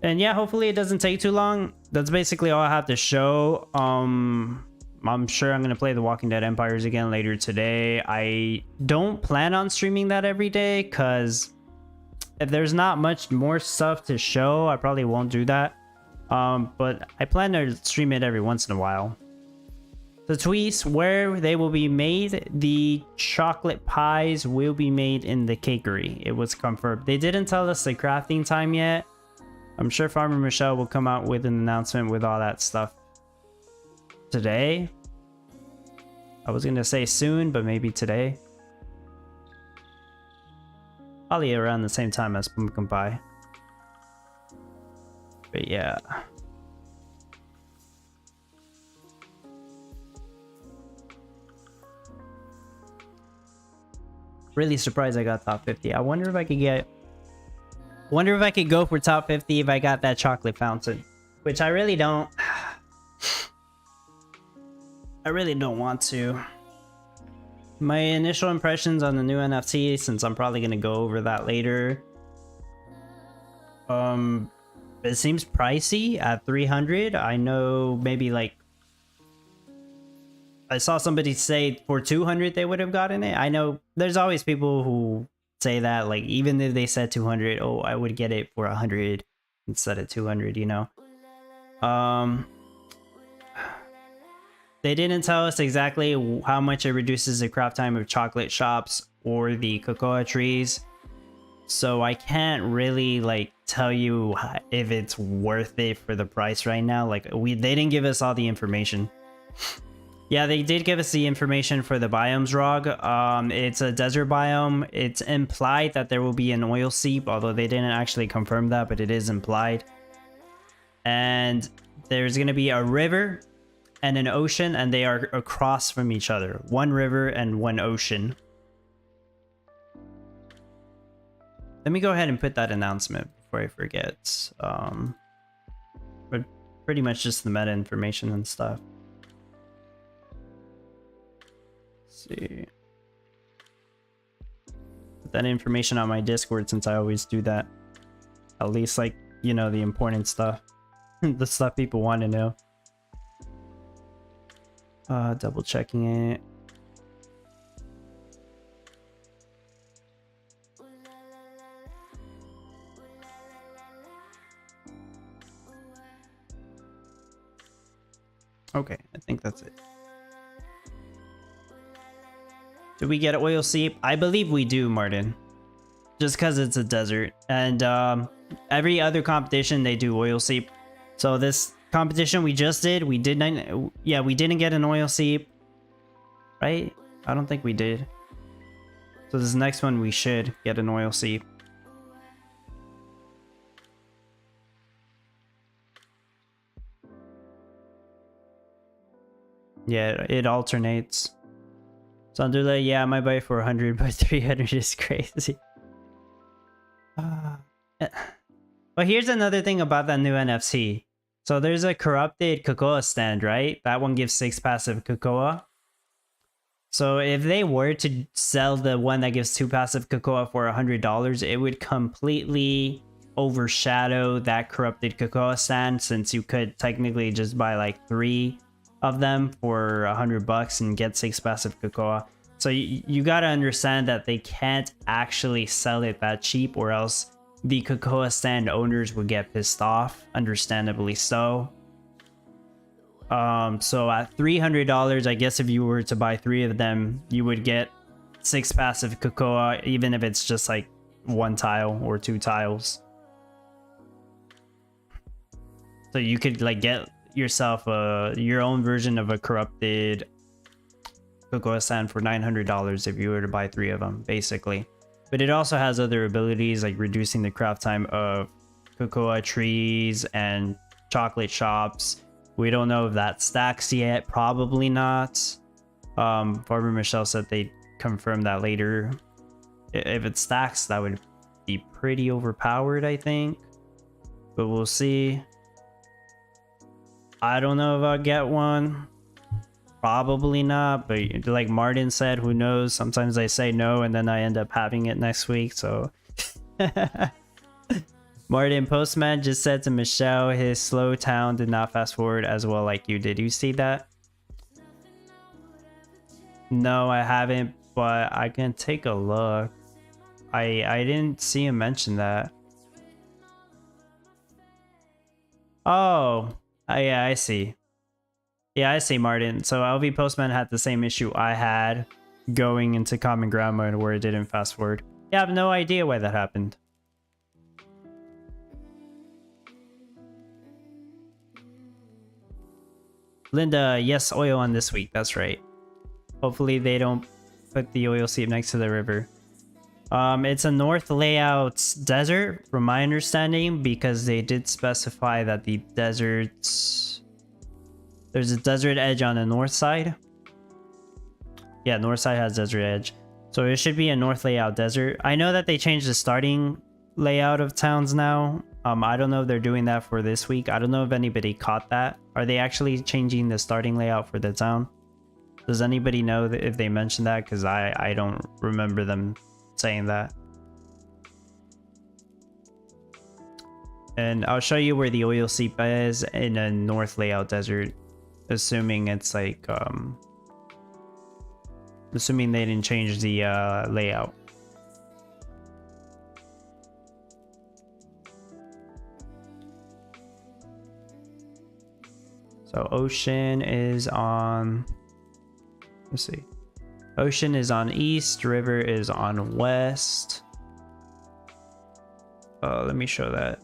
And yeah, hopefully it doesn't take too long. That's basically all I have to show. I'm sure I'm going to play The Walking Dead Empires again later today. I don't plan on streaming that every day because if there's not much more stuff to show, I probably won't do that. But I plan to stream it every once in a while. The tweets where they will be made, the chocolate pies will be made in the cakery. It was confirmed. They didn't tell us the crafting time yet. I'm sure Farmer Michelle will come out with an announcement with all that stuff today. I was gonna say soon, but maybe today. Probably around the same time as pumpkin pie. But yeah. Really surprised I got top 50. I wonder if I could go for top 50 if I got that chocolate fountain, which I really don't. I really don't want to. My initial impressions on the new NFT, since I'm probably going to go over that later, It seems pricey at 300. I know maybe like I saw somebody say for 200 they would have gotten it. I know there's always people who say that, like even if they said 200, oh, I would get it for 100 instead of 200, you know. They didn't tell us exactly how much it reduces the craft time of chocolate shops or the cocoa trees. So I can't really like tell you if it's worth it for the price right now. Like they didn't give us all the information. Yeah, they did give us the information for the biomes rog. It's a desert biome. It's implied that there will be an oil seep, although they didn't actually confirm that, but it is implied. And there's going to be a river and an ocean, and they are across from each other. One river and one ocean. Let me go ahead and put that announcement before I forget. But pretty much just the meta information and stuff. See, put that information on my Discord since I always do that. At least, like, you know, the important stuff. The stuff people want to know. Double checking it. Okay, I think that's it. Do we get oil seep? I believe we do, Martin. Just because it's a desert. And every other competition, they do oil seep. So this competition we just did, we didn't... Yeah, we didn't get an oil seep. Right? I don't think we did. So this next one, we should get an oil seep. Yeah, it alternates. Sandula, yeah, I might buy it for 100, but 300 is crazy. But here's another thing about that new NFC. So there's a corrupted cocoa stand, right? That one gives 6 passive cocoa. So if they were to sell the one that gives 2 passive cocoa for $100, it would completely overshadow that corrupted cocoa stand, since you could technically just buy like 3 of them for $100 and get 6 passive cocoa. So you gotta understand that they can't actually sell it that cheap, or else the cocoa stand owners would get pissed off, understandably so. So at $300, I guess if you were to buy 3 of them, you would get 6 passive cocoa, even if it's just like 1 tile or 2 tiles. So you could like get yourself your own version of a corrupted cocoa stand for $900 if you were to buy 3 of them, basically. But it also has other abilities like reducing the craft time of cocoa trees and chocolate shops. We don't know if that stacks yet. Probably not. Farmer Michelle said they'd confirm that later. If it stacks, that would be pretty overpowered, I think. But we'll see. I don't know if I'll get one. Probably not, but like Martin said, who knows? Sometimes I say no and then I end up having it next week, so... Martin, Postman just said to Michelle his slow town did not fast forward as well like you did. You see that? No, I haven't, but I can take a look. I didn't see him mention that. Oh, yeah, I see. Yeah, I see, Martin. So LV Postman had the same issue I had going into Common Ground mode where it didn't fast forward. Yeah, I have no idea why that happened. Linda, yes, oil on this week. That's right. Hopefully they don't put the oil seep next to the river. It's a north layout desert, from my understanding, because they did specify that the deserts... There's a desert edge on the north side. Yeah, north side has desert edge. So it should be a north layout desert. I know that they changed the starting layout of towns now. I don't know if they're doing that for this week. I don't know if anybody caught that. Are they actually changing the starting layout for the town? Does anybody know if they mentioned that? Because I don't remember them saying that. And I'll show you where the oil seep is in a north layout desert, assuming it's like assuming they didn't change the layout. So ocean is on, let's see, ocean is on east, river is on west. Let me show that.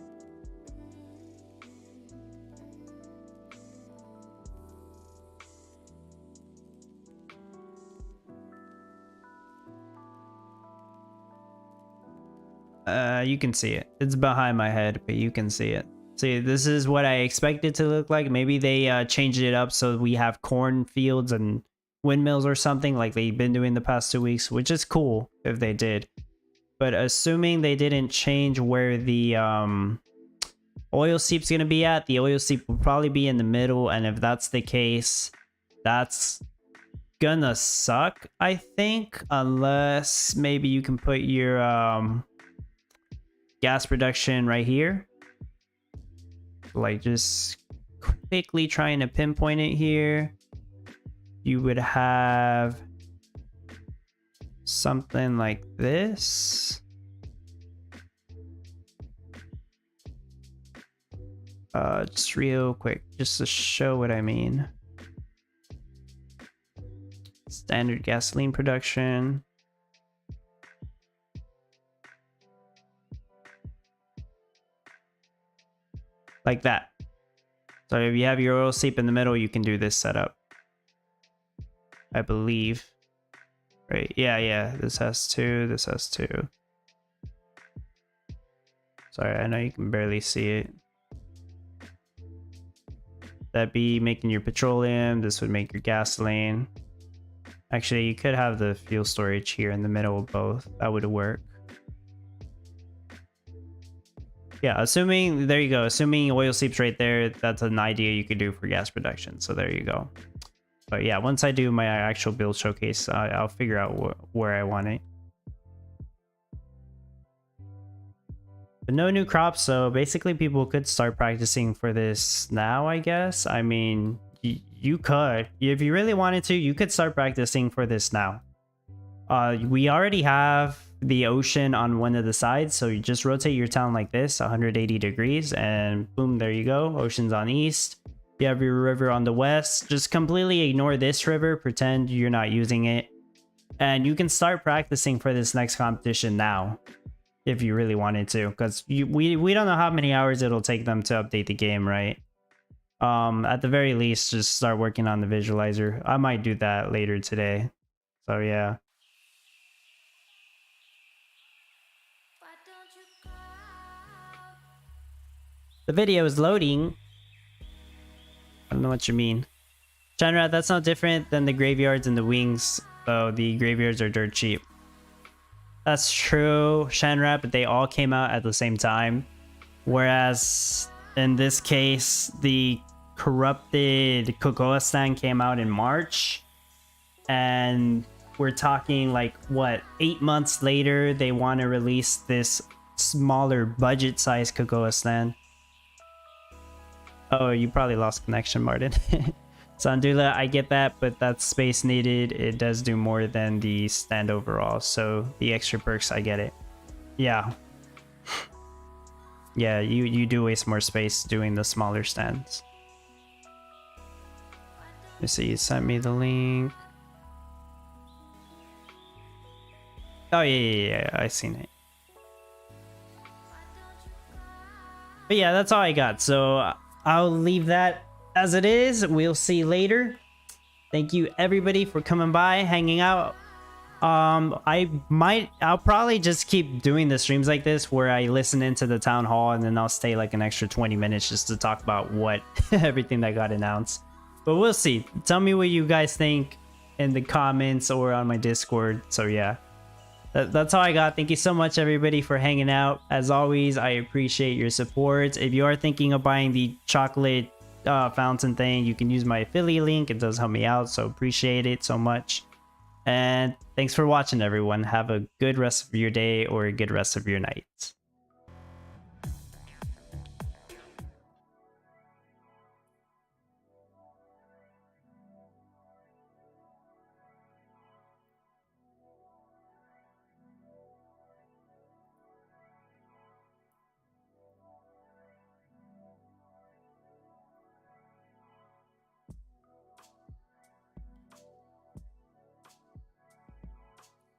You can see it. It's behind my head, but you can see it. See, this is what I expect it to look like. Maybe they changed it up so we have cornfields and windmills or something like they've been doing the past 2 weeks, which is cool if they did. But assuming they didn't change where the oil seep's gonna be at, the oil seep will probably be in the middle, and if that's the case, that's gonna suck, I think, unless maybe you can put your gas production right here. Like, just quickly trying to pinpoint it here. You would have something like this. Just real quick, just to show what I mean. Standard gasoline production. Like that. So if you have your oil seep in the middle, you can do this setup, I believe. Right, yeah, this has 2, this has 2. Sorry, I know you can barely see it. That'd be making your petroleum, this would make your gasoline. Actually, you could have the fuel storage here in the middle of both. That would work. Yeah, assuming, there you go. Assuming oil seeps right there, that's an idea you could do for gas production. So there you go. But yeah, once I do my actual build showcase, I'll figure out where I want it. But no new crops, so basically people could start practicing for this now, I guess. I mean, you could. If you really wanted to, you could start practicing for this now. We already have the ocean on one of the sides, so you just rotate your town like this 180 degrees and boom, there you go. Ocean's on east, you have your river on the west. Just completely ignore this river, pretend you're not using it, and you can start practicing for this next competition now if you really wanted to, because we don't know how many hours it'll take them to update the game, right? At the very least, just start working on the visualizer. I might do that later today, so yeah. The video is loading. I don't know what you mean. Shanrat, that's not different than the graveyards and the wings, though. The graveyards are dirt cheap. That's true, Shanrat, but they all came out at the same time. Whereas in this case, the corrupted Cocoa Stand came out in March. And we're talking like, what, 8 months later, they want to release this smaller budget-sized Cocoa Stand. Oh, you probably lost connection, Martin. Sandula, I get that, but that's space needed. It does do more than the stand overall, so the extra perks, I get it. Yeah. Yeah, you do waste more space doing the smaller stands. Let's see, you sent me the link. Oh, yeah, I seen it. But yeah, that's all I got, so I'll leave that as it is. We'll see you later. Thank you everybody for coming by, hanging out. I'll probably just keep doing the streams like this where I listen into the town hall and then I'll stay like an extra 20 minutes just to talk about what everything that got announced. But we'll see. Tell me what you guys think in the comments or on my Discord. So yeah, that's all I got. Thank you so much everybody for hanging out. As always, I appreciate your support. If you are thinking of buying the chocolate fountain thing, you can use my affiliate link. It does help me out, so appreciate it so much. And thanks for watching everyone. Have a good rest of your day or a good rest of your night.